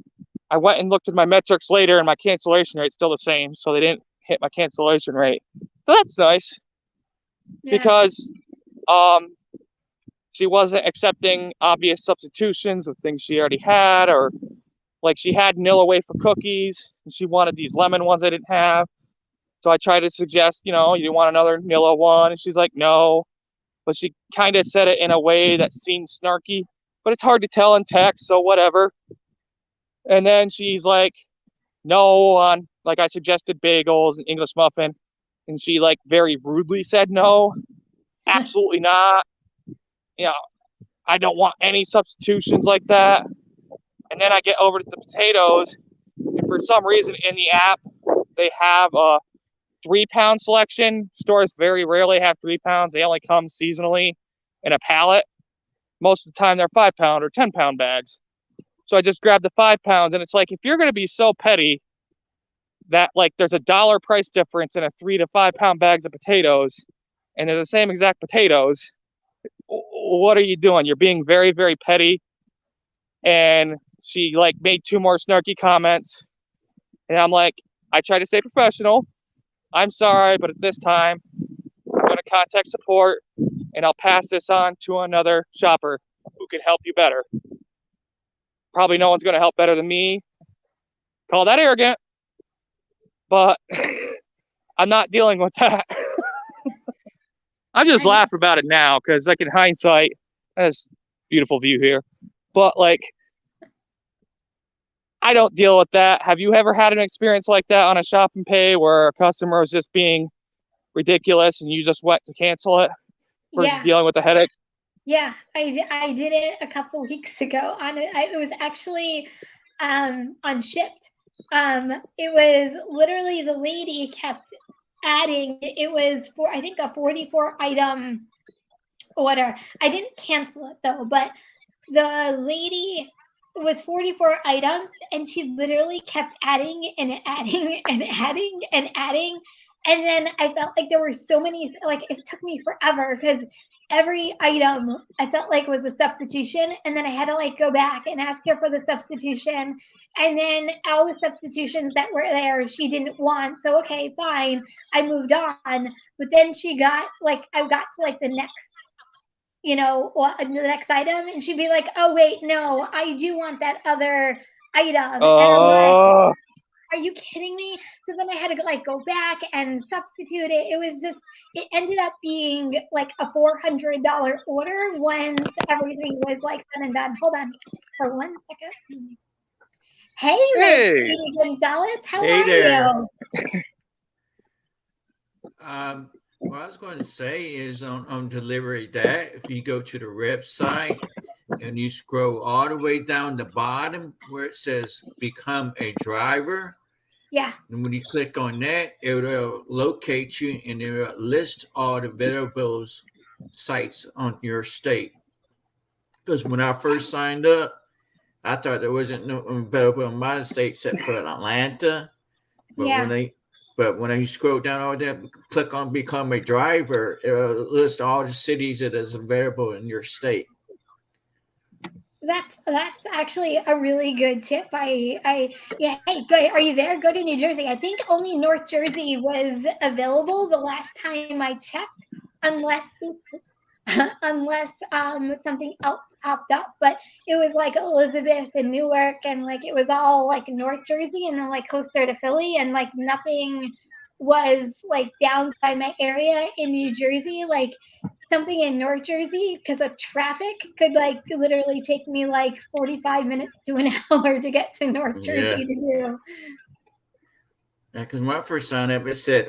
I went and looked at my metrics later, and my cancellation rate's still the same. So they didn't hit my cancellation rate. So that's nice. Yeah. Because she wasn't accepting obvious substitutions of things she already had, or like she had Nilla wafer cookies and she wanted these lemon ones I didn't have. So I tried to suggest, you want another Nilla one? And she's like, no. But she kind of said it in a way that seemed snarky, but it's hard to tell in text, so whatever. And then she's like, no, on, like I suggested bagels and English muffin. And she like very rudely said, no, absolutely not. I don't want any substitutions like that. And then I get over to the potatoes, and for some reason in the app, they have a 3-pound selection. Stores very rarely have 3 pounds. They only come seasonally in a pallet. Most of the time they're 5-pound or 10-pound bags. So I just grabbed the 5 pounds, and it's like, if you're going to be so petty that like there's $1 price difference in a 3 to 5 pound bags of potatoes, and they're the same exact potatoes, what are you doing? You're being very, very petty. And she like made 2 more snarky comments, and I'm like, I try to stay professional. I'm sorry, but at this time, I'm going to contact support, and I'll pass this on to another shopper who can help you better. Probably no one's going to help better than me. Call that arrogant, but I'm not dealing with that. I'm just laughing about it now because, like, in hindsight, that's a beautiful view here. But, like, I don't deal with that. Have you ever had an experience like that on a shop and pay where a customer was just being ridiculous and you just went to cancel it versus dealing with the headache? Yeah, I did it a couple weeks ago. It was actually on Shipt. It was literally the lady kept adding. It was I think a 44 item order. I didn't cancel it though, but the lady, it was 44 items, and she literally kept adding and adding and adding and adding. And then I felt like there were so many, like it took me forever because every item I felt like was a substitution. And then I had to like go back and ask her for the substitution. And then all the substitutions that were there, she didn't want. So, okay, fine. I moved on. But then she got like, I got to like the next, the next item, and she'd be like, oh wait, no, I do want that other item. And are you kidding me? So then I had to like go back and substitute it. It was just, it ended up being like a $400 order once everything was like said and done. Hold on for 1 second. Hey, Hey. Lady Gonzalez, how Hey are there. you? What I was going to say is on Delivery That, if you go to the website and you scroll all the way down the bottom where it says become a driver, Yeah. and when you click on that, it will locate you and it will list all the available sites on your state. Because when I first signed up, I thought there wasn't no available in my state except for Atlanta. But Yeah. when you scroll down all that, click on become a driver, it'll list all the cities that is available in your state. That's actually a really good tip. Yeah, hey, good. Are you there? Go to New Jersey. I think only North Jersey was available the last time I checked, unless oops, unless something else popped up. But it was like Elizabeth and Newark, and like it was all like North Jersey, and then like closer to Philly, and like nothing was like down by my area in New Jersey. Like something in North Jersey, because of traffic, could like literally take me like 45 minutes to an hour to get to North Jersey to do. Yeah, because when I first signed up, it said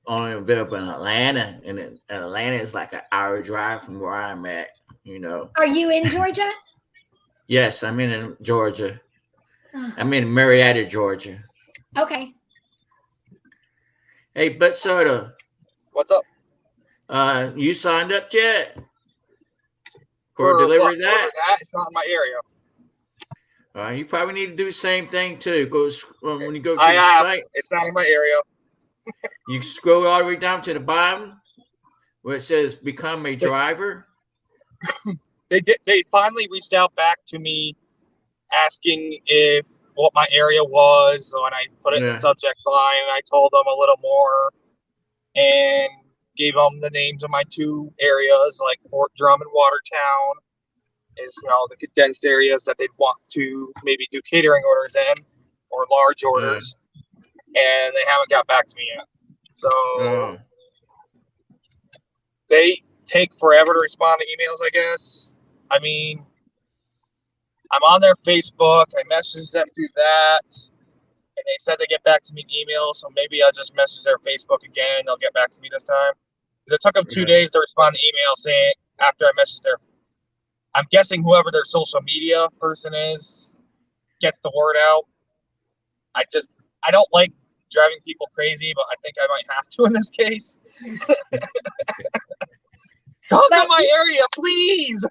only available in Atlanta, and Atlanta is like an hour drive from where I'm at. Are you in Georgia? Yes, I'm in Georgia. Oh. I'm in Marietta, Georgia. Okay. Hey, but Soda. What's up? You signed up yet for Delivery That? It's not in my area. You probably need to do the same thing too. When you go to the site, it's not in my area. You scroll all the way down to the bottom where it says "Become a driver." They finally reached out back to me, asking what my area was. So when I put it in the subject line, and I told them a little more, and gave them the names of my two areas, like Fort Drum and Watertown, is the condensed areas that they'd want to maybe do catering orders in or large orders, and they haven't got back to me yet. So they take forever to respond to emails, I guess. I mean, I'm on their Facebook. I messaged them through that, and they said they get back to me in email. So maybe I'll just message their Facebook again. They'll get back to me this time. Because it took them 2 days to respond to email saying after I messaged their. I'm guessing whoever their social media person is gets the word out. I don't like driving people crazy, but I think I might have to in this case. Come to my area, please.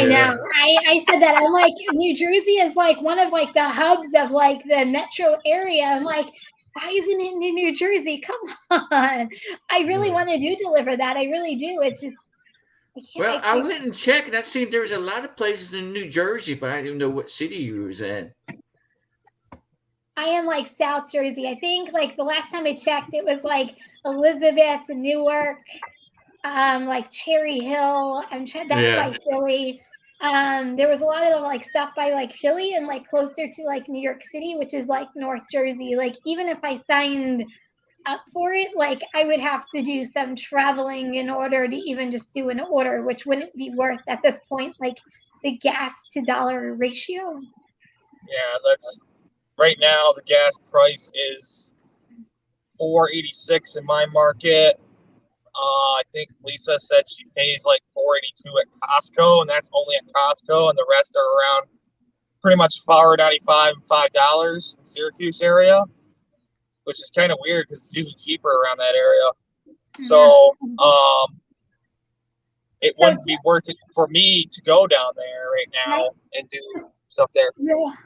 I know. I said that. I'm like, New Jersey is like one of like the hubs of like the metro area. I'm like, why isn't it in New Jersey? Come on. I really want to deliver that. I really do. It's just I went and checked, and I seen there was a lot of places in New Jersey, but I didn't know what city you was in. I am like South Jersey. I think like the last time I checked, it was like Elizabeth, Newark, like Cherry Hill. That's by Philly. There was a lot of like stuff by like Philly and like closer to like New York City, which is like North Jersey. Like even if I signed up for it, like I would have to do some traveling in order to even just do an order, which wouldn't be worth at this point like the gas to dollar ratio. Yeah, that's right now the gas price is $4.86 in my market. I think Lisa said she pays like $4.82 at Costco, and that's only at Costco, and the rest are around pretty much $4.95 and $5 in Syracuse area, which is kind of weird because it's usually cheaper around that area. So it wouldn't be worth it for me to go down there right now and do stuff there.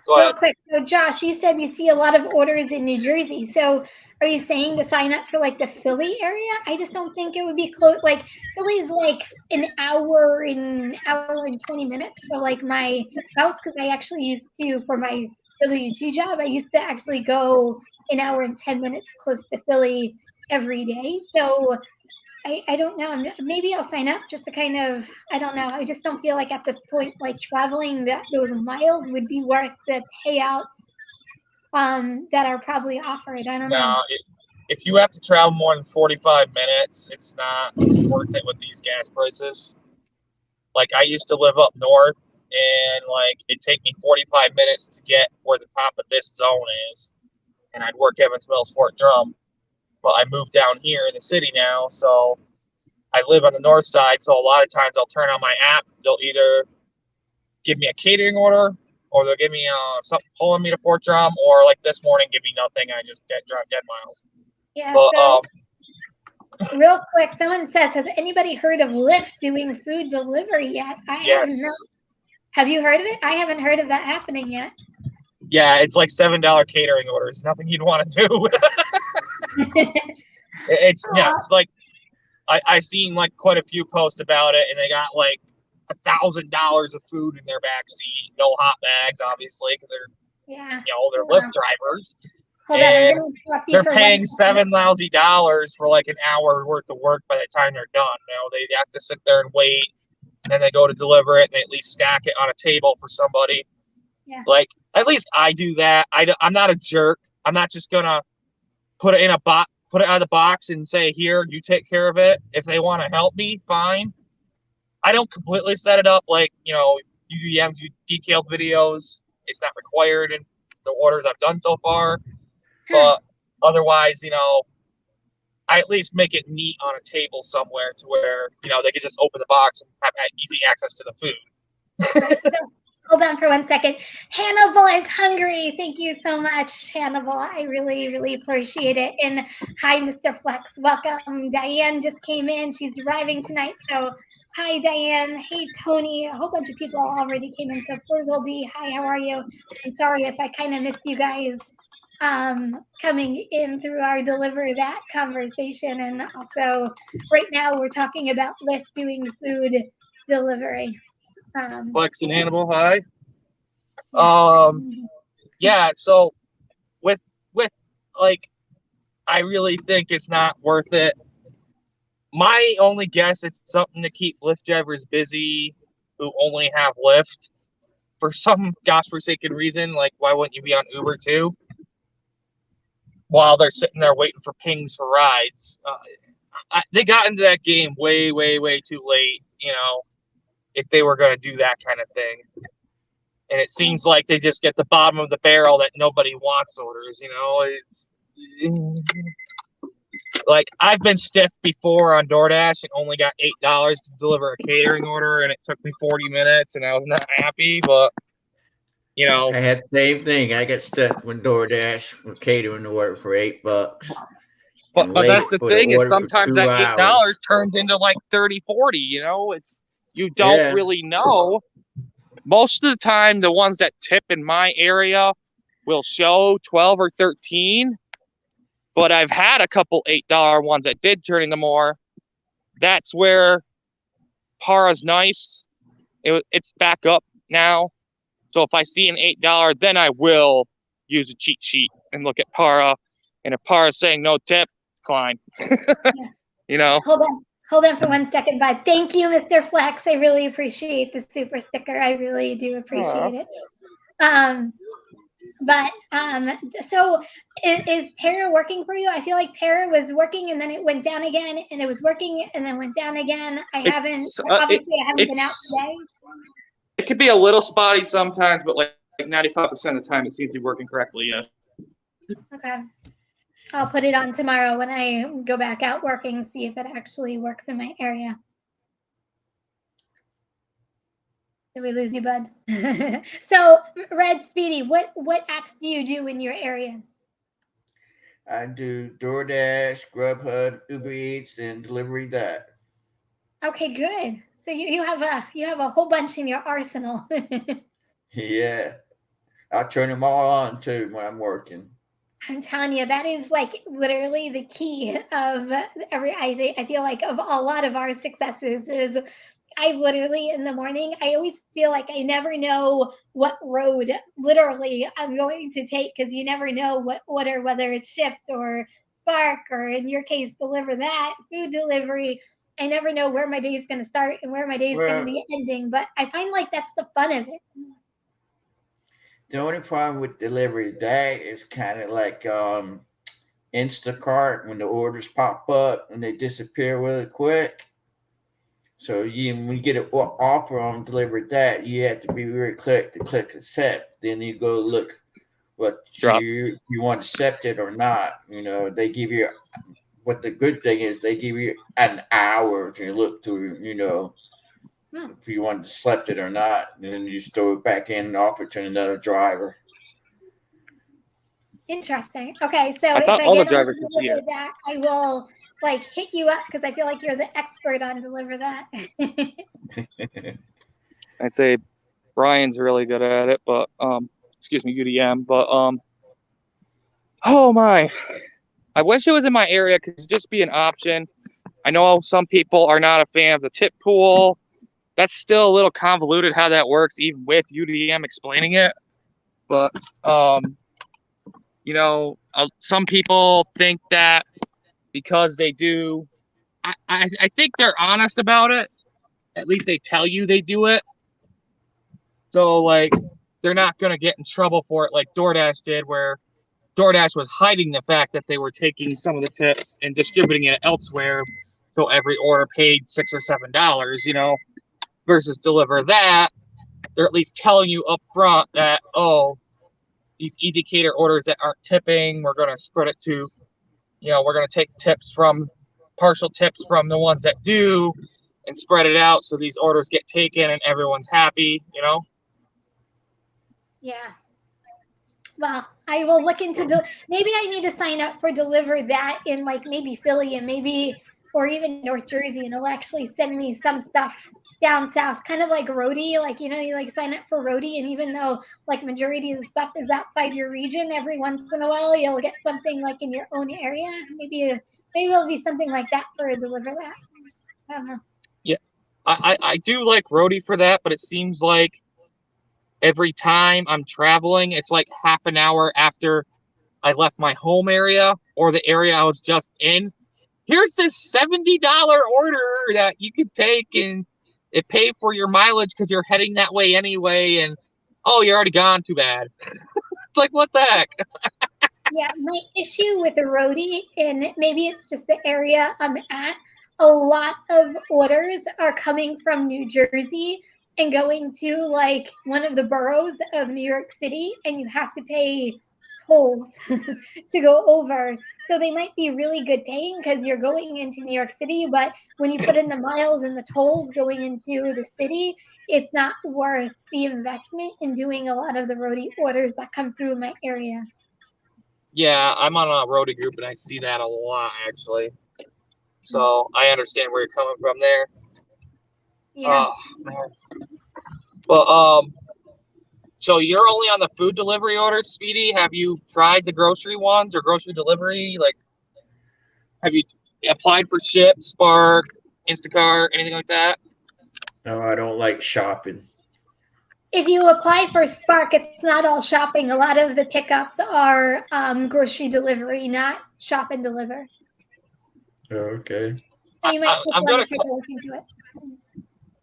Go ahead. Real quick. So Josh, you said you see a lot of orders in New Jersey. So are you saying to sign up for like the Philly area? I just don't think it would be close. Like Philly's like an hour and 20 minutes for like my house, because I actually used to, for my W2 job, I used to actually go an hour and 10 minutes close to Philly every day. So I don't know. Maybe I'll sign up just to kind of, I don't know. I just don't feel like at this point, like traveling those miles would be worth the payouts that are probably offered. I don't know. No, if you have to travel more than 45 minutes, it's not worth it with these gas prices. Like, I used to live up north, and like it'd take me 45 minutes to get where the top of this zone is, and I'd work Evans Mills, Fort Drum. But I moved down here in the city now, so I live on the north side. So a lot of times I'll turn on my app. They'll either give me a catering order, or they'll give me something pulling me to Fort Drum, or like this morning, give me nothing. And I just drive dead miles. Yeah. But So real quick, someone says, has anybody heard of Lyft doing food delivery yet? I haven't. yes, Have you heard of it? I haven't heard of that happening yet. yeah, it's like $7 catering orders. Nothing you'd want to do. It's like I seen like quite a few posts about it, and they got like $1,000 of food in their back seat, no hot bags, obviously, because they're they're Lyft drivers. Hold on, I'm gonna interrupt you. They're paying $7 lousy for like an hour worth of work by the time they're done. They have to sit there and wait, and then they go to deliver it, and they at least stack it on a table for somebody. Yeah. Like, at least I do that. I'm not a jerk. I'm not just gonna put it in a box, put it out of the box, and say, "Here, you take care of it." If they want to help me, fine. I don't completely set it up like UDMs, detailed videos. It's not required in the orders I've done so far. But otherwise, I at least make it neat on a table somewhere to where, they can just open the box and have easy access to the food. So, hold on for 1 second. Hannibal is hungry. Thank you so much, Hannibal. I really, really appreciate it. And hi, Mr. Flex. Welcome. Diane just came in. She's arriving tonight. So hi, Diane. Hey, Tony. A whole bunch of people already came in. So Frugal D, hi, how are you? I'm sorry if I kind of missed you guys coming in through our Deliver That conversation. And also right now we're talking about Lyft doing food delivery. Flex and Hannibal, hi. Yeah, so with like, I really think it's not worth it. My only guess, it's something to keep Lyft drivers busy who only have Lyft for some godforsaken reason. Like, why wouldn't you be on Uber too? While they're sitting there waiting for pings for rides. They got into that game way, way, way too late, if they were going to do that kind of thing. And it seems like they just get the bottom of the barrel that nobody wants orders, It's like, I've been stiffed before on Doordash and only got $8 to deliver a catering order, and it took me 40 minutes, and I was not happy, but I had the same thing. I got stuck when DoorDash was catering to work for $8. But that's the thing, is sometimes that $8 turns into like 30, 40, it's, you don't really know. Most of the time, the ones that tip in my area will show 12 or 13, but I've had a couple $8 ones that did turn into more. That's where Para's nice. It's back up now. So if I see an $8, then I will use a cheat sheet and look at Para. And if Para's saying no tip, decline. Hold on for 1 second, bud. Thank you, Mr. Flex. I really appreciate the super sticker. I really do appreciate it. So is Para working for you? I feel like Para was working and then it went down again, and it was working and then went down again. I haven't been out today. It could be a little spotty sometimes, but like 95% of the time it seems to be working correctly, yes. Okay. I'll put it on tomorrow when I go back out working, see if it actually works in my area. Did we lose you, bud? So, Red Speedy, what apps do you do in your area? I do DoorDash, Grubhub, Uber Eats, and Delivery That. Okay, good. So you have a whole bunch in your arsenal. Yeah, I turn them all on too when I'm working. I'm telling you, that is like literally the key of I feel like of a lot of our successes is I literally in the morning, I always feel like I never know what road literally I'm going to take, because you never know what order, whether it's Shipt or Spark, or in your case, Deliver That, food delivery. I never know where my day is going to start and where my day is going to be ending, but I find like that's the fun of it. The only problem with delivery that is kind of like Instacart when the orders pop up and they disappear really quick. So when you get an offer on delivery that, you have to be really quick to click accept. Then you go look what Dropped. you want to accept it or not. They give you. What the good thing is, they give you an hour to look through. If you want to accept it or not, and then you just throw it back in and offer it to another driver. Interesting. Okay, so I if thought I all the get on drivers could see Deliver it. That, I will like hit you up because I feel like you're the expert on Deliver That. I say Brian's really good at it, but excuse me, UDM, but oh my, I wish it was in my area because it'd just be an option. I know some people are not a fan of the tip pool. That's still a little convoluted how that works, even with UDM explaining it. But some people think that because they do, I think they're honest about it. At least they tell you they do it. So like they're not gonna get in trouble for it like DoorDash did, where DoorDash was hiding the fact that they were taking some of the tips and distributing it elsewhere, so every order paid $6 or $7. Versus Deliver That, they're at least telling you up front that these Easy Cater orders that aren't tipping, we're gonna spread it to, we're gonna take partial tips from the ones that do, and spread it out so these orders get taken and everyone's happy. Yeah. Well, I will look into maybe I need to sign up for Deliver That in like maybe Philly and or even North Jersey, and it'll actually send me some stuff down south, kind of like Roadie. Like you like sign up for Roadie, and even though like majority of the stuff is outside your region, every once in a while you'll get something like in your own area. Maybe it'll be something like that for a Deliver That. I don't know. Yeah, I do like Roadie for that, but it seems like every time I'm traveling, it's like half an hour after I left my home area or the area I was just in. Here's this $70 order that you could take and it paid for your mileage because you're heading that way anyway. And you're already gone. Too bad. It's like, what the heck? Yeah, my issue with the Roadie, and maybe it's just the area I'm at, a lot of orders are coming from New Jersey and going to like one of the boroughs of New York City, and you have to pay tolls to go over. So they might be really good paying because you're going into New York City, but when you put in the miles and the tolls going into the city, it's not worth the investment in doing a lot of the Roadie orders that come through my area. Yeah, I'm on a Roadie group and I see that a lot actually. So I understand where you're coming from there. Yeah. Well, so you're only on the food delivery orders, Speedy? Have you tried the grocery ones or grocery delivery? Like, have you applied for Shipt, Spark, Instacart, anything like that? No, I don't like shopping. If you apply for Spark, it's not all shopping. A lot of the pickups are grocery delivery, not shop and deliver. Okay. So you might just want to take a look into it.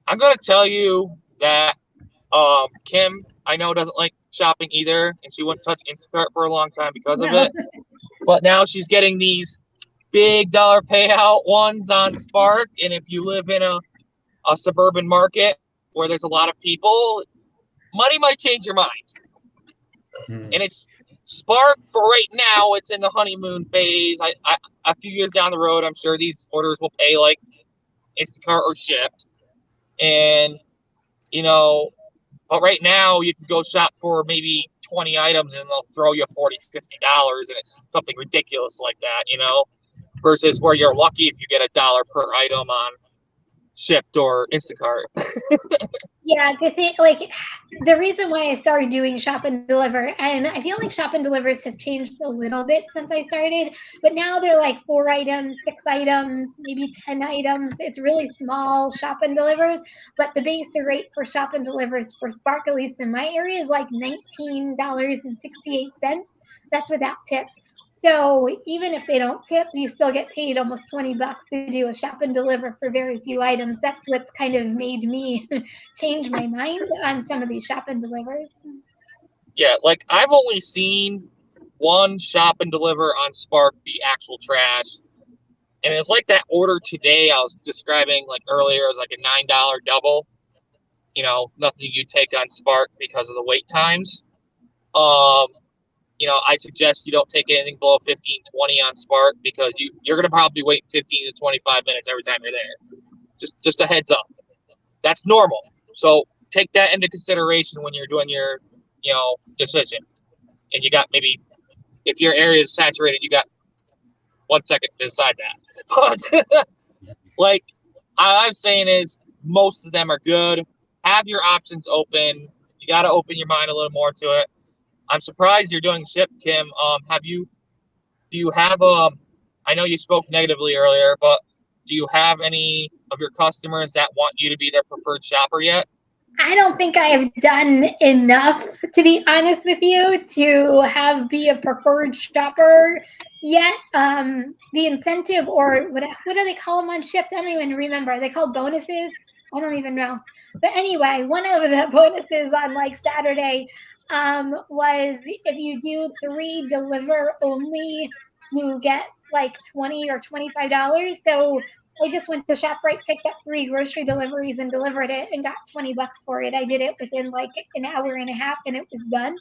I'm going to tell you that Kim, I know, doesn't like shopping either, and she wouldn't touch Instacart for a long time because of it. But now she's getting these big dollar payout ones on Spark, and if you live in a suburban market where there's a lot of people, money might change your mind. And it's Spark for right now. It's in the honeymoon phase. I a few years down the road, I'm sure these orders will pay like Instacart or Shipt. And but right now you can go shop for maybe 20 items and they'll throw you $40, $50, and it's something ridiculous like that, versus where you're lucky if you get $1 per item on Shipt or Instacart. Yeah, the reason why I started doing shop and deliver, and I feel like shop and delivers have changed a little bit since I started, but now they're like 4 items, 6 items, maybe 10 items. It's really small shop and delivers, but the base rate for shop and delivers for Spark, at least in my area, is like $19.68. That's without tip. So even if they don't tip, you still get paid almost $20 to do a shop and deliver for very few items. That's what's kind of made me change my mind on some of these shop and delivers. Yeah, like I've only seen one shop and deliver on Spark be actual trash. And it's like that order today I was describing like earlier. It was like a $9 double. You know, nothing you take on Spark because of the wait times. You know, I suggest you don't take anything below 15, 20 on Spark because you're going to probably wait 15 to 25 minutes every time you're there. Just a heads up. That's normal. So take that into consideration when you're doing your, you know, decision. And you got maybe, if your area is saturated, you got 1 second to decide that. But like I'm saying is most of them are good. Have your options open. You got to open your mind a little more to it. I'm surprised you're doing Shipt, Kim. Do you have I know you spoke negatively earlier, but do you have any of your customers that want you to be their preferred shopper yet? I don't think I have done enough, to be honest with you, to be a preferred shopper yet. The incentive, or what do they call them on Shipt? I don't even remember. Are they called bonuses? I don't even know. But anyway, one of the bonuses on like Saturday was if you do 3 deliver only, you get like $20 or $25. So I just went to ShopRite, picked up 3 grocery deliveries and delivered it and got $20 for it. I did it within like an hour and a half and it was done.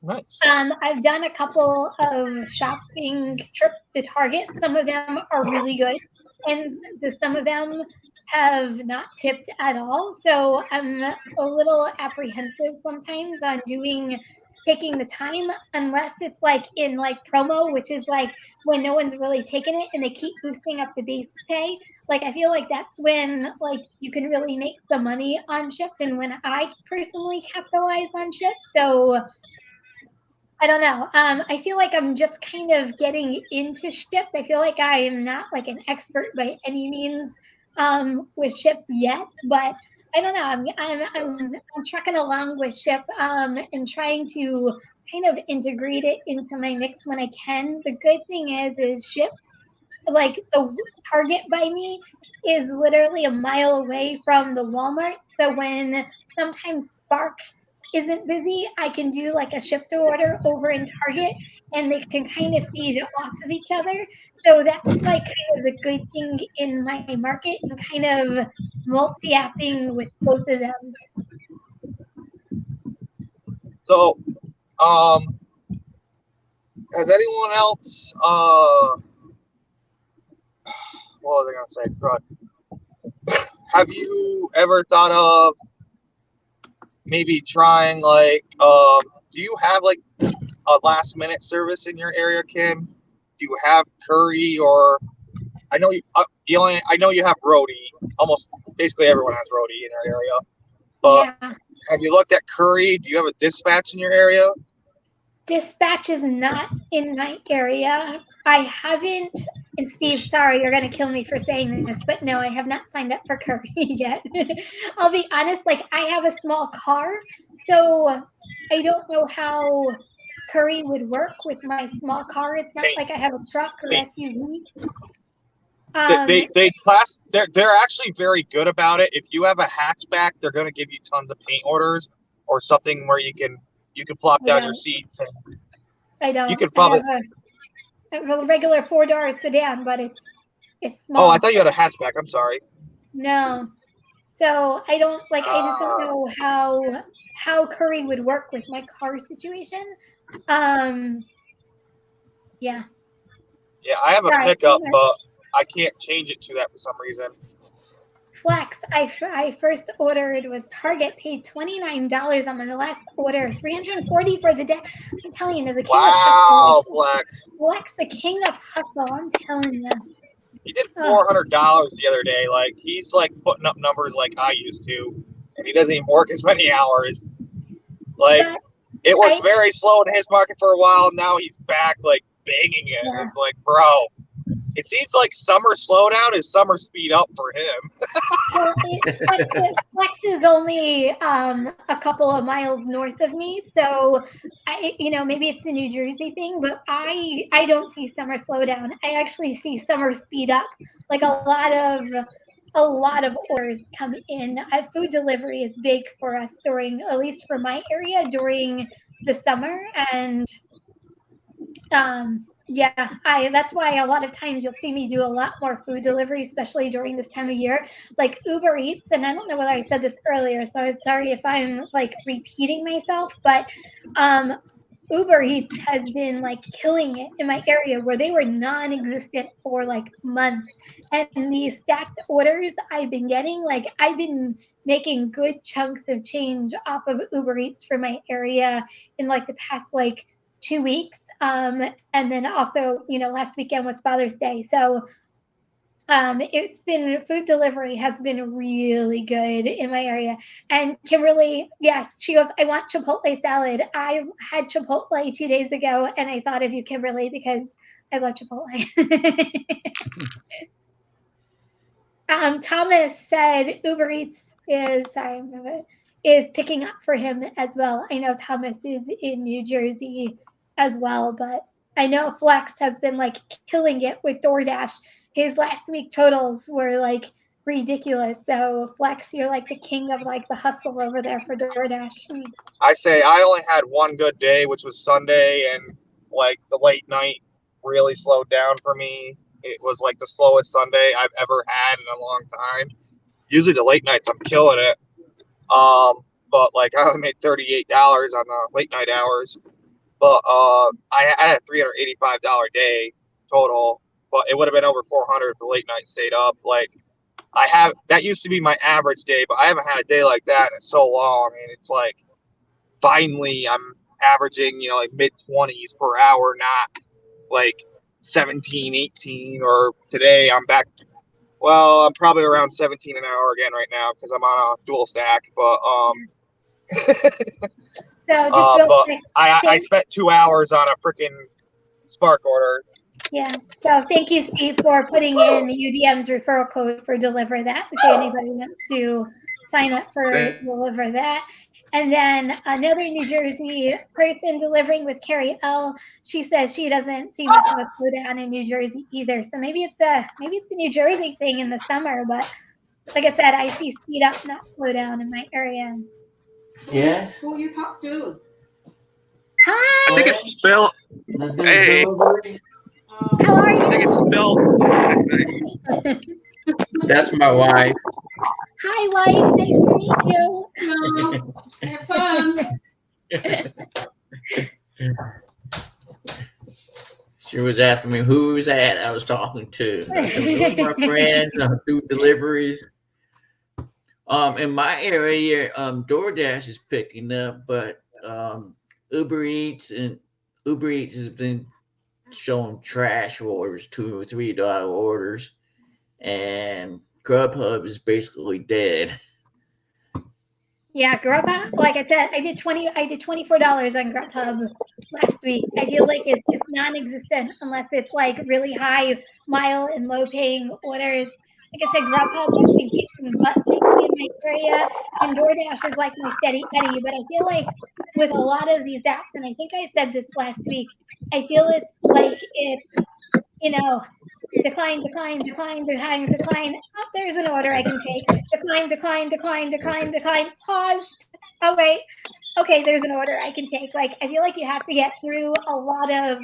Nice. I've done a couple of shopping trips to Target. Some of them are really good and some of them have not tipped at all. So I'm a little apprehensive sometimes on taking the time, unless it's like in like promo, which is like when no one's really taking it and they keep boosting up the base pay. Like I feel like that's when like you can really make some money on Shipt, and when I personally capitalize on Shipt. So I don't know. I feel like I'm just kind of getting into Shipt. I feel like I am not like an expert by any means with Shipt yet, but I don't know. I'm trucking along with Shipt and trying to kind of integrate it into my mix when I can. The good thing is Shipt, like the Target by me is literally a mile away from the Walmart. So when sometimes Spark isn't busy, I can do like a Shipt order over in Target and they can kind of feed off of each other. So that's like kind of the good thing in my market and kind of multi-apping with both of them. So, has anyone else, what was I going to say? God. Have you ever thought of maybe trying like, do you have like a last minute service in your area, Kim? Do you have curry, or I know I know you have roti. Almost basically everyone has roti in their area. But yeah. Have you looked at curry? Do you have a dispatch in your area? Dispatch is not in my area. I haven't, and Steve, sorry, you're going to kill me for saying this, but no, I have not signed up for curry yet. I'll be honest, like I have a small car, so I don't know how curry would work with my small car. It's not like I have a truck or SUV. They're actually very good about it. If you have a hatchback, they're going to give you tons of paint orders or something where you can flop down your seats and I don't. You can probably I have a regular 4-door sedan, but it's small. Oh, I thought you had a hatchback. I'm sorry. No. So I don't like. I just don't know how curry would work with my car situation. Yeah. Yeah, I have a pickup, but I can't change it to that for some reason. Flex, I first ordered was Target, paid $29 on my last order, $340 for the day. I'm telling you, the king of hustle. Flex. Flex, the king of hustle. I'm telling you. He did $400 the other day. Like he's like putting up numbers like I used to, and he doesn't even work as many hours. Like it was very slow in his market for a while. Now he's back like banging it. Yeah. It's like, bro. It seems like summer slowdown is summer speed up for him. Well, Flex is only a couple of miles north of me, so maybe it's a New Jersey thing, but I don't see summer slowdown. I actually see summer speed up. Like a lot of a lot of orders come in. Food delivery is big for us during, at least for my area, during the summer. And yeah, that's why a lot of times you'll see me do a lot more food delivery, especially during this time of year, like Uber Eats. And I don't know whether I said this earlier, so I'm sorry if I'm like repeating myself, but Uber Eats has been like killing it in my area where they were non-existent for like months. And these stacked orders I've been getting, like I've been making good chunks of change off of Uber Eats for my area in like the past like 2 weeks. And then also, last weekend was Father's Day. So it's been, food delivery has been really good in my area. And Kimberly, yes, she goes, I want Chipotle salad. I had Chipotle 2 days ago and I thought of you, Kimberly, because I love Chipotle. Thomas said Uber Eats is picking up for him as well. I know Thomas is in New Jersey as well, but I know Flex has been like killing it with DoorDash. His last week totals were like ridiculous. So Flex, you're like the king of like the hustle over there for DoorDash. I say I only had one good day, which was Sunday, and like the late night really slowed down for me. It was like the slowest Sunday I've ever had in a long time. Usually the late nights I'm killing it. But like I only made $38 on the late night hours. But I had a $385 day total, but it would have been over 400 if the late night stayed up. Like that used to be my average day, but I haven't had a day like that in so long. I mean, it's like finally I'm averaging, like mid 20s per hour, not like 17, 18, or today I'm back. Well, I'm probably around 17 an hour again right now because I'm on a dual stack, but so just real quick, I spent 2 hours on a freaking Spark order. Yeah. So thank you, Steve, for putting in UDM's referral code for Deliver That. If anybody wants to sign up for Deliver That. And then another New Jersey person delivering with Carrie L. She says she doesn't see much of a slowdown in New Jersey either. So maybe it's a New Jersey thing in the summer, but like I said, I see speed up, not slow down in my area. Yes. Who you talk to? Hi. I think it's spelled. Hey. How are you? I think it's spelled. That's my wife. Hi, wife. Nice to meet you. Hello. Have fun. She was asking me who was that I was talking to. Those are my friends on food deliveries. In my area, DoorDash is picking up, but Uber Eats has been showing trash orders, $2 or $3 orders, and Grubhub is basically dead. Yeah, Grubhub. Like I said, I did $24 on Grubhub last week. I feel like it's just non-existent unless it's like really high mile and low paying orders. Like I said, Grubhub has been kicking butt lately in my area, and DoorDash is like my steady Eddie. But I feel like with a lot of these apps, and I think I said this last week, I feel it like it's, decline. Oh, there's an order I can take. Decline. Paused. Oh, wait. Okay, there's an order I can take. Like, I feel like you have to get through a lot of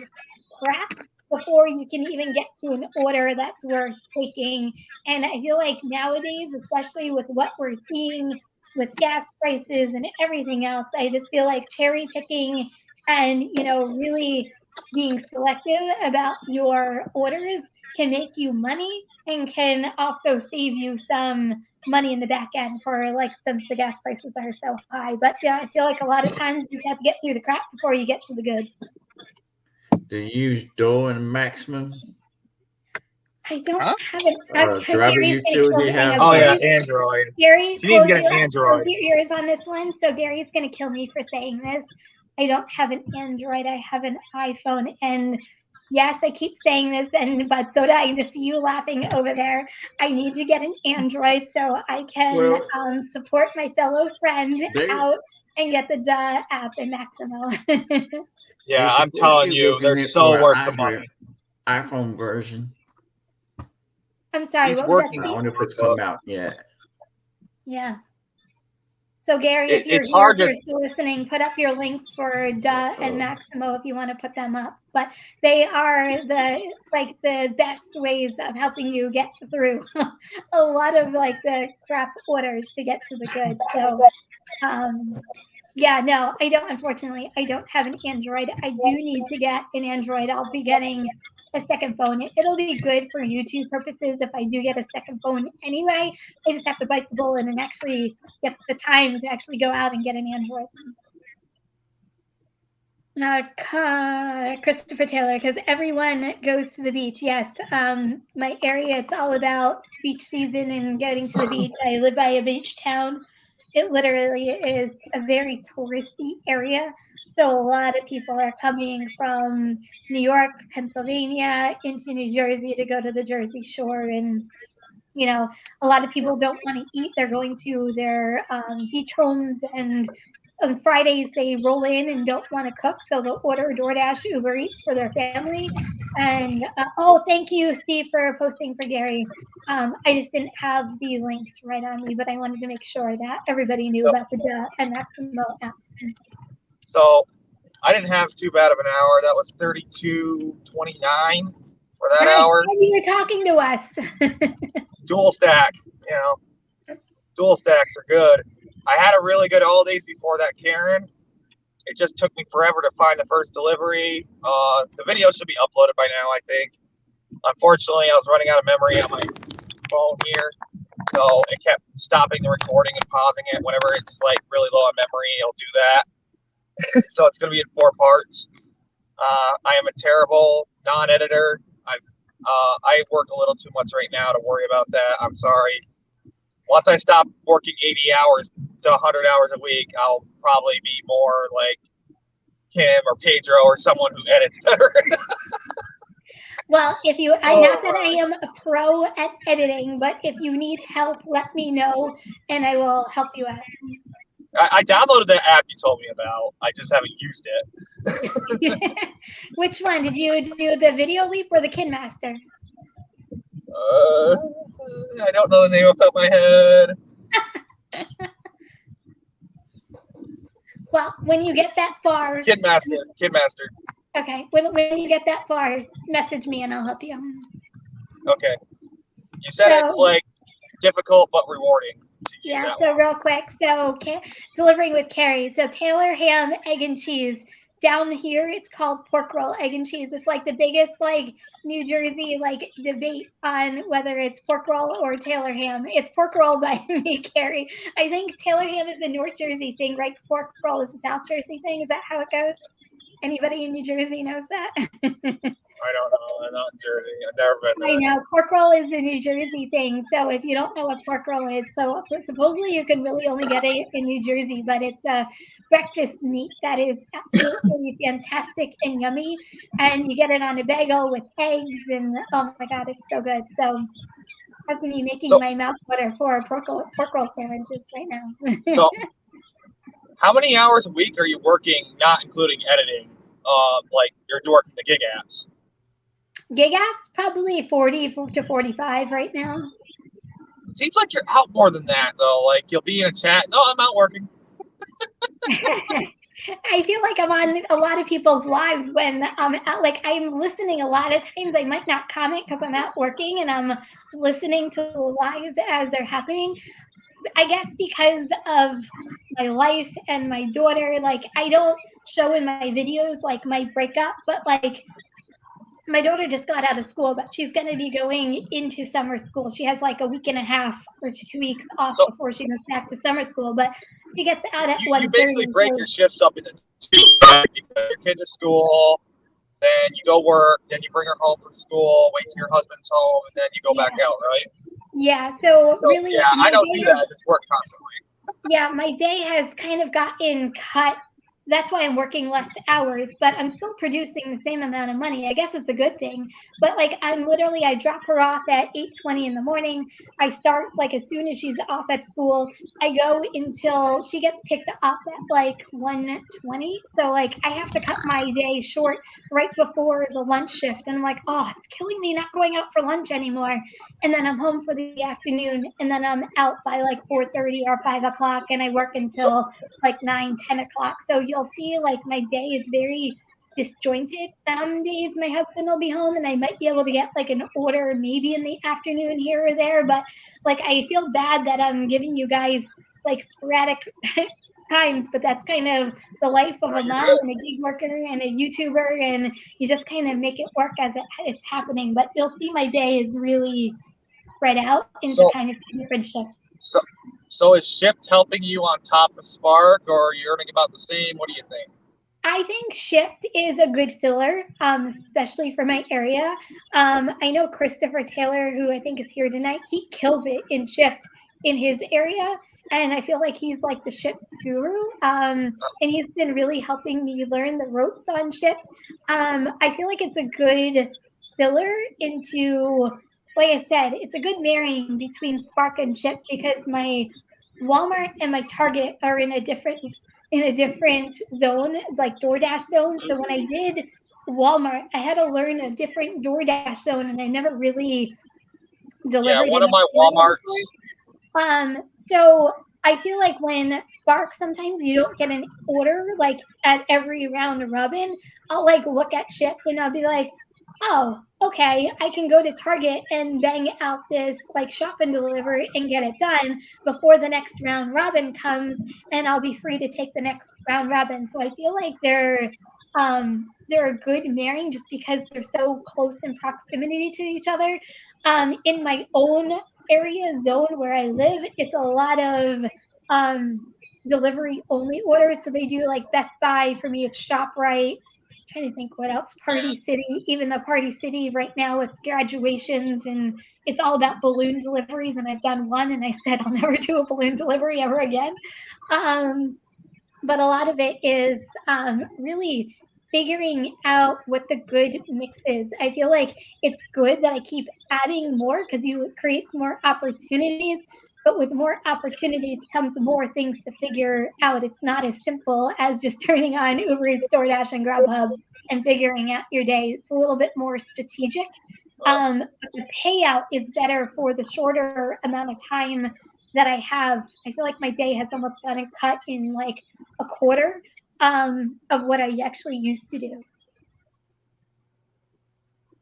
crap before you can even get to an order that's worth taking. And I feel like nowadays, especially with what we're seeing with gas prices and everything else, I just feel like cherry picking and, really being selective about your orders can make you money and can also save you some money in the back end since the gas prices are so high. But yeah, I feel like a lot of times you have to get through the crap before you get to the good. Do you use Dole and Maximum? I don't have an driver utility. Oh yeah, Android. Gary, she needs to get an Android. Close your ears on this one. So Gary's gonna kill me for saying this. I don't have an Android. I have an iPhone. And yes, I keep saying this, but so dying to see you laughing over there. I need to get an Android so I can support my fellow friend out and get the app in Maximo. Yeah, I'm telling you, they're so worth the money. iPhone version. I'm sorry, He's what was that, working I Steve? wonder if it's come out yet. Yeah. So Gary, if you're It's here, hard if to. you're still listening, put up your links for Duh and Maximo if you want to put them up. But they are the best ways of helping you get through a lot of like the crap orders to get to the good. So yeah, no, I don't. Unfortunately, I don't have an Android. I do need to get an Android. I'll be getting a second phone. It'll be good for YouTube purposes if I do get a second phone anyway. I just have to bite the bullet and actually get the time to actually go out and get an Android. Christopher Taylor, because everyone goes to the beach. Yes, my area, it's all about beach season and getting to the beach. I live by a beach town. It literally is a very touristy area. So a lot of people are coming from New York, Pennsylvania, into New Jersey to go to the Jersey Shore. And, you know, a lot of people don't want to eat. They're going to their beach homes, and on Fridays they roll in and don't want to cook, so they'll order DoorDash, Uber Eats for their family. And oh, thank you, Steve, for posting for Gary. I just didn't have the links right on me, but I wanted to make sure that everybody knew about the Duh and Maximo app. So I didn't have too bad of an hour. That was 32.29 for that Nice. hour. And you were talking to us. Dual stack, dual stacks are good. I had a really good holidays before that, Karen. It just took me forever to find the first delivery. The video should be uploaded by now, I think. Unfortunately, I was running out of memory on my phone here, so it kept stopping the recording and pausing it. Whenever it's like really low on memory, it'll do that. So it's going to be in 4 parts. I am a terrible non-editor. I work a little too much right now to worry about that. I'm sorry. Once I stop working 80 hours to 100 hours a week, I'll probably be more like Kim or Pedro or someone who edits better. Well, if you, not that I am a pro at editing, but if you need help, let me know and I will help you out. I downloaded the app you told me about. I just haven't used it. Which one? Did you do the Video Leap or the KidMaster? I don't know the name off the top of my head. Well, when you get that far, KidMaster. Okay, when you get that far, message me and I'll help you. Okay. You said it's like difficult but rewarding. Yeah, so real quick, so delivering with Carrie. So Taylor ham, egg and cheese. Down here, it's called pork roll, egg and cheese. It's like the biggest like New Jersey like debate on whether it's pork roll or Taylor ham. It's pork roll by me, Carrie. I think Taylor ham is a North Jersey thing, right? Pork roll is a South Jersey thing. Is that how it goes? Anybody in New Jersey knows that? I don't know. I'm not in Jersey. I've never been there. I know. Pork roll is a New Jersey thing. So if you don't know what pork roll is, so supposedly you can really only get it in New Jersey, but it's a breakfast meat that is absolutely fantastic and yummy. And you get it on a bagel with eggs, and oh my God, it's so good. So that's me making my mouth water for pork roll sandwiches right now. So how many hours a week are you working, not including editing? Like you're working the gig apps? Gig apps, probably 40 to 45 right now. It seems like you're out more than that, though. Like you'll be in a chat. No, I'm out working. I feel like I'm on a lot of people's lives when I'm out, like I'm listening a lot of times. I might not comment because I'm out working and I'm listening to the lives as they're happening. I guess because of my life and my daughter, like I don't show in my videos like my breakup, but like my daughter just got out of school, but she's going to be going into summer school. She has like a week and a half or 2 weeks off before she goes back to summer school, but she gets out at 1:30. You basically break your shifts up into 2, right? You put your kid to school, then you go work, then you bring her home from school, wait till your husband's home, and then you go back out, right? Yeah, so really... Yeah, I don't do that. I just work constantly. Yeah, my day has kind of gotten cut that's why I'm working less hours, but I'm still producing the same amount of money. I guess it's a good thing. But like I drop her off at 8:20 in the morning. I start like as soon as she's off at school. I go until she gets picked up at like 1:20. So like I have to cut my day short right before the lunch shift. And I'm like, oh, it's killing me not going out for lunch anymore. And then I'm home for the afternoon, and then I'm out by like 4:30 or 5 o'clock, and I work until like 9, 10 o'clock. So you'll see like my day is very disjointed. Some days my husband will be home and I might be able to get like an order maybe in the afternoon here or there. But like I feel bad that I'm giving you guys like sporadic times, but that's kind of the life of a mom and a gig worker and a YouTuber, and you just kind of make it work as it's happening. But you'll see my day is really spread out into kind of 2 different shifts. So is Shipt helping you on top of Spark, or are you earning about the same? What do you think? I think Shipt is a good filler, especially for my area. I know Christopher Taylor, who I think is here tonight, he kills it in Shipt in his area. And I feel like he's like the Shipt guru. And he's been really helping me learn the ropes on Shipt. I feel like it's a good filler into, like I said, it's a good marrying between Spark and Shipt because my Walmart and my Target are in a different zone, like Doordash zone. So when I did Walmart, I had to learn a different Doordash zone, and I never really delivered. Yeah, one of my Walmarts. So I feel like when Spark, sometimes you don't get an order like at every round robin. I'll like look at Shipt and I'll be like, oh, okay, I can go to Target and bang out this like shop and deliver and get it done before the next round robin comes, and I'll be free to take the next round robin. So I feel like they're a good marrying just because they're so close in proximity to each other. In my own area zone where I live, it's a lot of delivery only orders. So they do like Best Buy for me, it's ShopRite. Trying to think what else. Party City, even though Party City right now with graduations and it's all about balloon deliveries, and I've done one and I said I'll never do a balloon delivery ever again. But a lot of it is really figuring out what the good mix is. I feel like it's good that I keep adding more because you create more opportunities. But with more opportunities comes more things to figure out. It's not as simple as just turning on Uber Eats, DoorDash, and Grubhub and figuring out your day. It's a little bit more strategic. But the payout is better for the shorter amount of time that I have. I feel like my day has almost gotten cut in like a quarter of what I actually used to do.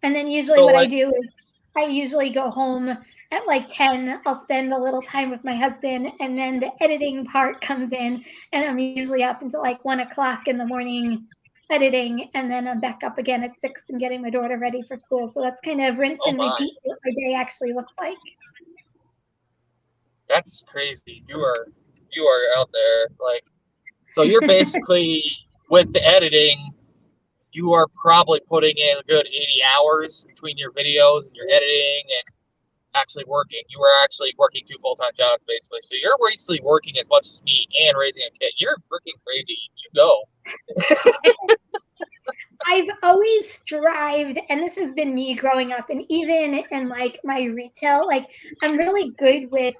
And then usually what I do is I usually go home at like 10. I'll spend a little time with my husband, and then the editing part comes in, and I'm usually up until like 1 o'clock in the morning editing, and then I'm back up again at 6 and getting my daughter ready for school. So that's kind of rinse and repeat what my day actually looks like. That's crazy. You are out there. Like, so you're basically with the editing, you are probably putting in a good 80 hours between your videos and your editing and actually working. You are actually working 2 full-time jobs, basically. So you're basically working as much as me and raising a kid. You're freaking crazy. You go. I've always strived, and this has been me growing up, and even in like my retail, like I'm really good with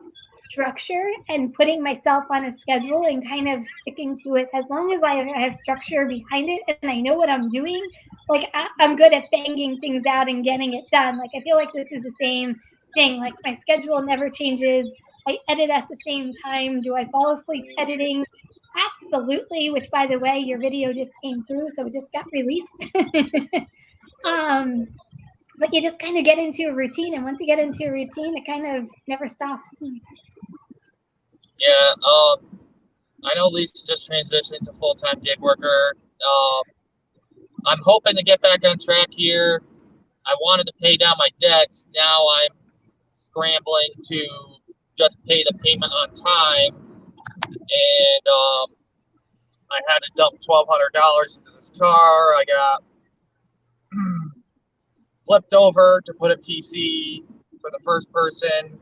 structure and putting myself on a schedule and kind of sticking to it. As long as I have structure behind it and I know what I'm doing, like I'm good at banging things out and getting it done. Like I feel like this is the same thing. Like my schedule never changes. I edit at the same time. Do I fall asleep editing? Absolutely, which by the way, your video just came through, so it just got released. But you just kind of get into a routine, and once you get into a routine, it kind of never stops. Yeah, I know Lisa just transitioned to full-time gig worker. I'm hoping to get back on track here. I wanted to pay down my debts. Now I'm scrambling to just pay the payment on time. And I had to dump $1,200 into this car. I got flipped over to put a PC for the first person.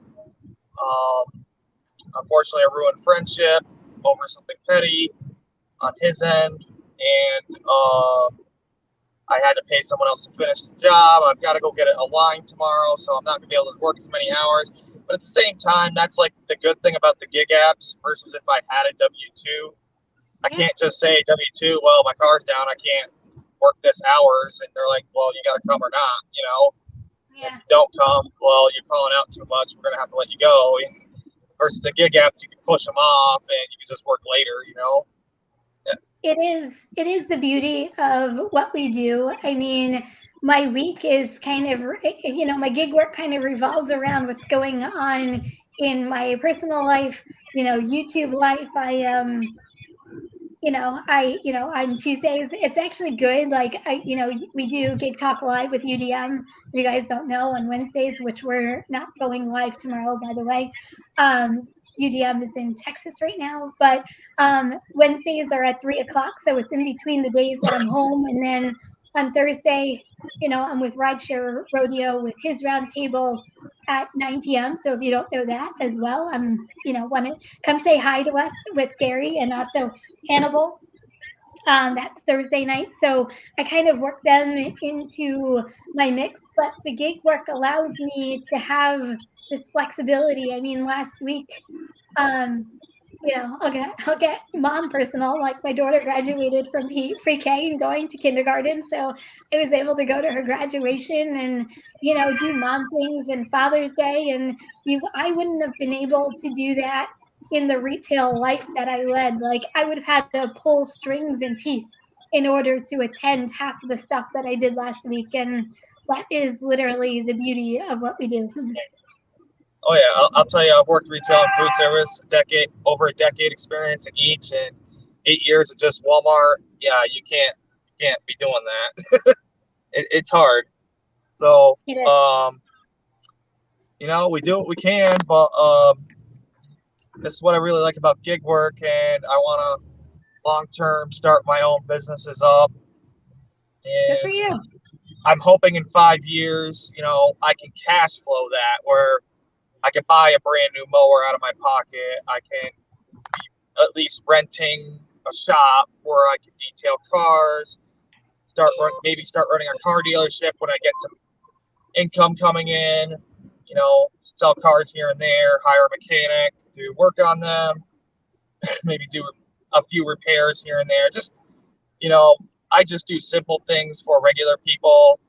Unfortunately, I ruined friendship over something petty on his end. and I had to pay someone else to finish the job. I've got to go get it aligned tomorrow, so I'm not going to be able to work as many hours. But at the same time, that's like the good thing about the gig apps versus if I had a W-2. I can't just say W-2, well, my car's down, I can't work this hours. And they're like, well, you got to come or not, you know? Yeah. If you don't come, well, you're calling out too much. We're going to have to let you go. And versus the gig apps, you can push them off and you can just work later, you know? It is the beauty of what we do. I mean, my week is kind of, my gig work kind of revolves around what's going on in my personal life, YouTube life. On Tuesdays, it's actually good. Like we do Gig Talk Live with UDM. If you guys don't know, on Wednesdays, which we're not going live tomorrow, by the way. UDM is in Texas right now, but Wednesdays are at 3:00, so it's in between the days that I'm home. And then on Thursday, I'm with Rideshare Rodeo with his roundtable at 9 p.m. So if you don't know that as well, want to come say hi to us with Gary and also Hannibal. That's Thursday night. So I kind of work them into my mix, but the gig work allows me to have this flexibility. I mean, last week, I'll get mom personal. Like my daughter graduated from pre-K and going to kindergarten, so I was able to go to her graduation and do mom things and Father's Day, and I wouldn't have been able to do that in the retail life that I led. Like I would have had to pull strings and teeth in order to attend half of the stuff that I did last week, and that is literally the beauty of what we do. Oh yeah, I'll tell you, I've worked retail and food service over a decade experience in each, and 8 years of just Walmart. Yeah, you can't be doing that. It's hard. So, It is. we do what we can, but this is what I really like about gig work, and I want to long term start my own businesses up. Good for And you. I'm hoping in 5 years, I can cash flow that where I can buy a brand new mower out of my pocket. I can be at least renting a shop where I can detail cars, maybe start running a car dealership when I get some income coming in, sell cars here and there, hire a mechanic, do work on them, maybe do a few repairs here and there. Just, I just do simple things for regular people.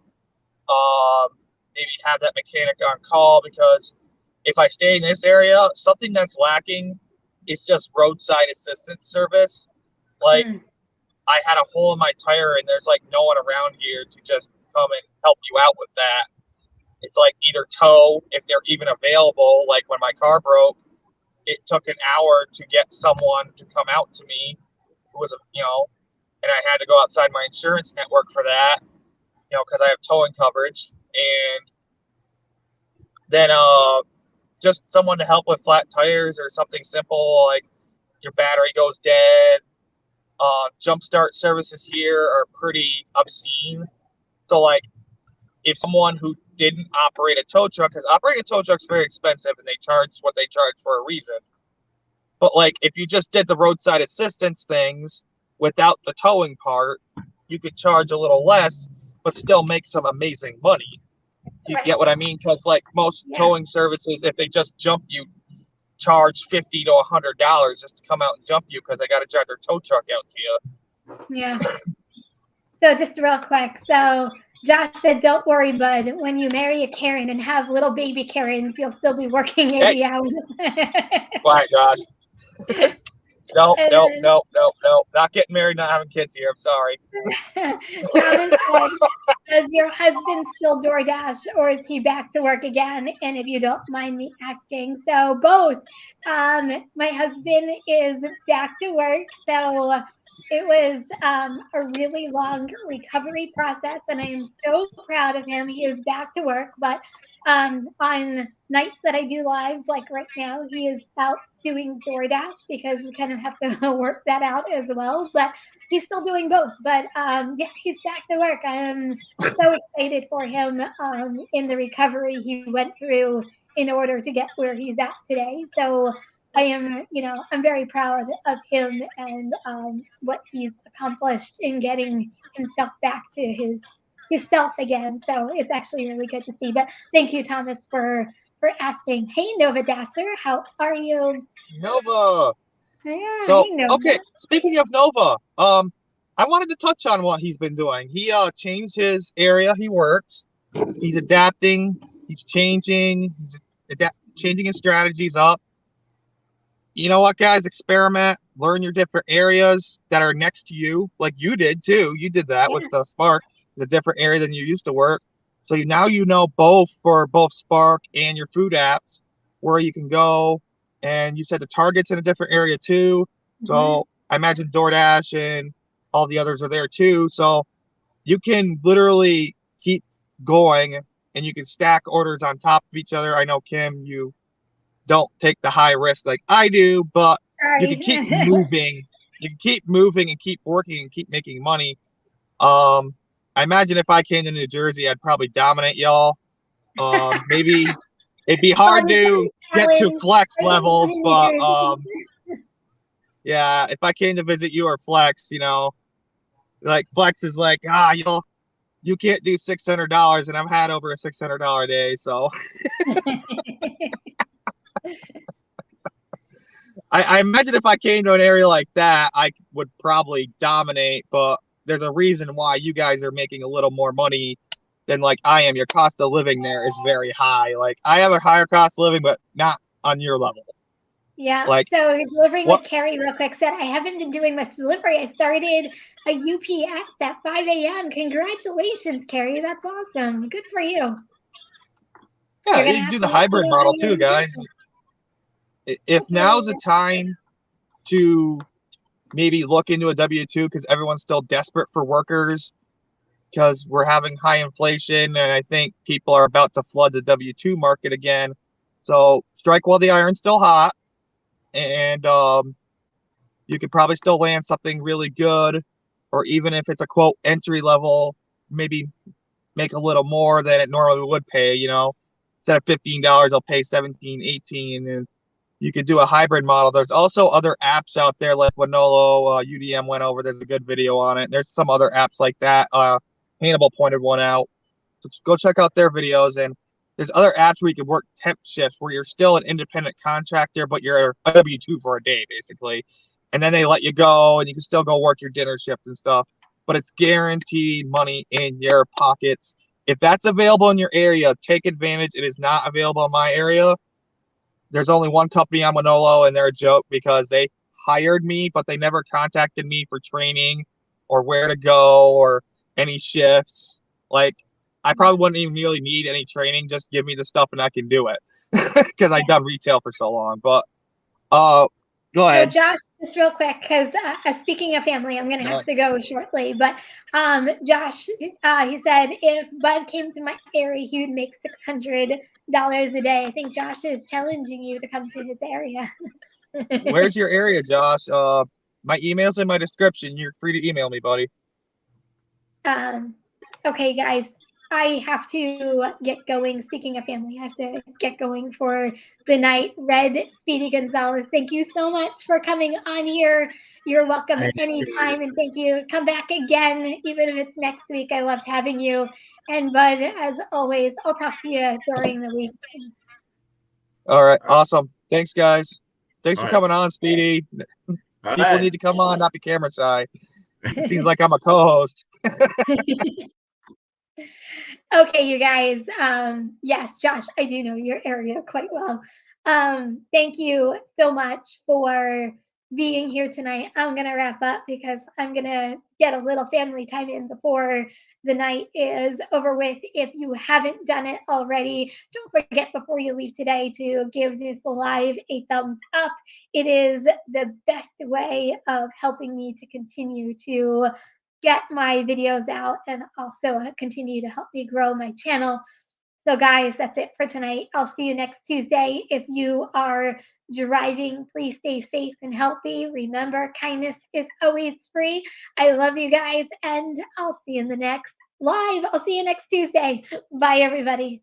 Maybe have that mechanic on call, because if I stay in this area, something that's lacking is just roadside assistance service. Like I had a hole in my tire and there's like no one around here to just come and help you out with that. It's like either tow if they're even available. Like when my car broke, it took an hour to get someone to come out to me who was, and I had to go outside my insurance network for that, because I have towing coverage. And then just someone to help with flat tires or something simple like your battery goes dead. Jumpstart services here are pretty obscene. So like if someone who didn't operate a tow truck, because operating a tow truck is very expensive and they charge what they charge for a reason. But like if you just did the roadside assistance things without the towing part, you could charge a little less, but still make some amazing money. You get what I mean? Because like most towing services, if they just jump you, charge $50 to $100 just to come out and jump you because they got to drive their tow truck out to you. Yeah. So just real quick. So Josh said, don't worry, bud. When you marry a Karen and have little baby Karens, you'll still be working 80 hours. Quiet, Josh. No. Not getting married, not having kids here. I'm sorry. Comment said, does your husband still Doordash or is he back to work again? And if you don't mind me asking, so both. My husband is back to work. So it was a really long recovery process, and I am so proud of him. He is back to work, but on nights that I do lives, like right now, he is out doing DoorDash because we kind of have to work that out as well. But he's still doing both. But he's back to work. I am so excited for him in the recovery he went through in order to get where he's at today. So I am, I'm very proud of him and what he's accomplished in getting himself back to his self again. So it's actually really good to see. But thank you, Thomas, for asking. Hey, Nova Dasser, how are you? Nova. Yeah, So, hey, Nova. okay, speaking of Nova, I wanted to touch on what he's been doing. He changed his area he works. He's adapting. He's changing. Changing his strategies up. You know what, guys? Experiment. Learn your different areas that are next to you, like you did too. You did that with the Spark. It's a different area than you used to work. So now you know both for both Spark and your food apps where you can go. And you said the Target's in a different area too. So I imagine Doordash and all the others are there too. So you can literally keep going and you can stack orders on top of each other. I know, Kim, you don't take the high risk like I do, but you can keep moving. You can keep moving and keep working and keep making money. I imagine if I came to New Jersey, I'd probably dominate y'all. Maybe it'd be hard to get to flex levels, but yeah, if I came to visit you or flex, like flex is like, you can't do $600, and I've had over a $600 day, so I imagine if I came to an area like that, I would probably dominate, but there's a reason why you guys are making a little more money than like I am. Your cost of living there is very high. Like I have a higher cost of living, but not on your level. Yeah. Like, so delivering with Carrie real quick said, I haven't been doing much delivery. I started a UPS at 5 a.m. Congratulations, Carrie. That's awesome. Good for you. Yeah, you can do the hybrid model too, guys. If now's the time to maybe look into a W-2 because everyone's still desperate for workers because we're having high inflation and I think people are about to flood the W-2 market again. So strike while the iron's still hot, and you could probably still land something really good, or even if it's a quote entry level, maybe make a little more than it normally would pay. Instead of $15, I'll pay 17, 18, and you could do a hybrid model. There's also other apps out there like Winolo, UDM went over. There's a good video on it. There's some other apps like that. Hannibal pointed one out. So go check out their videos. And there's other apps where you can work temp shifts where you're still an independent contractor, but you're a W-2 for a day, basically. And then they let you go and you can still go work your dinner shift and stuff. But it's guaranteed money in your pockets. If that's available in your area, take advantage. It is not available in my area. There's only one company on Manolo, and they're a joke because they hired me, but they never contacted me for training or where to go or any shifts. Like, I probably wouldn't even really need any training. Just give me the stuff and I can do it because I've done retail for so long. But go ahead. So Josh, just real quick, because speaking of family, I'm going to have to go shortly. But Josh, he said if Bud came to my area, he would make $600 a day. I think Josh is challenging you to come to his area. Where's your area, Josh? My email's in my description. You're free to email me, buddy. Okay, guys. I have to get going. Speaking of family, I have to get going for the night. Red Speedy Gonzalez, thank you so much for coming on here. You're welcome anytime, and thank you. Come back again, even if it's next week. I loved having you. And Bud, as always, I'll talk to you during the week. All right, awesome. Thanks, guys. Thanks for coming on, Speedy. People need to come on, not be camera shy. It seems like I'm a co-host. Okay, you guys. Yes, Josh, I do know your area quite well. Thank you so much for being here tonight. I'm going to wrap up because I'm going to get a little family time in before the night is over with. If you haven't done it already, don't forget before you leave today to give this live a thumbs up. It is the best way of helping me to continue to get my videos out and also continue to help me grow my channel. So guys, that's it for tonight. I'll see you next Tuesday. If you are driving, please stay safe and healthy. Remember, kindness is always free. I love you guys, and I'll see you in the next live. I'll see you next Tuesday. Bye, everybody.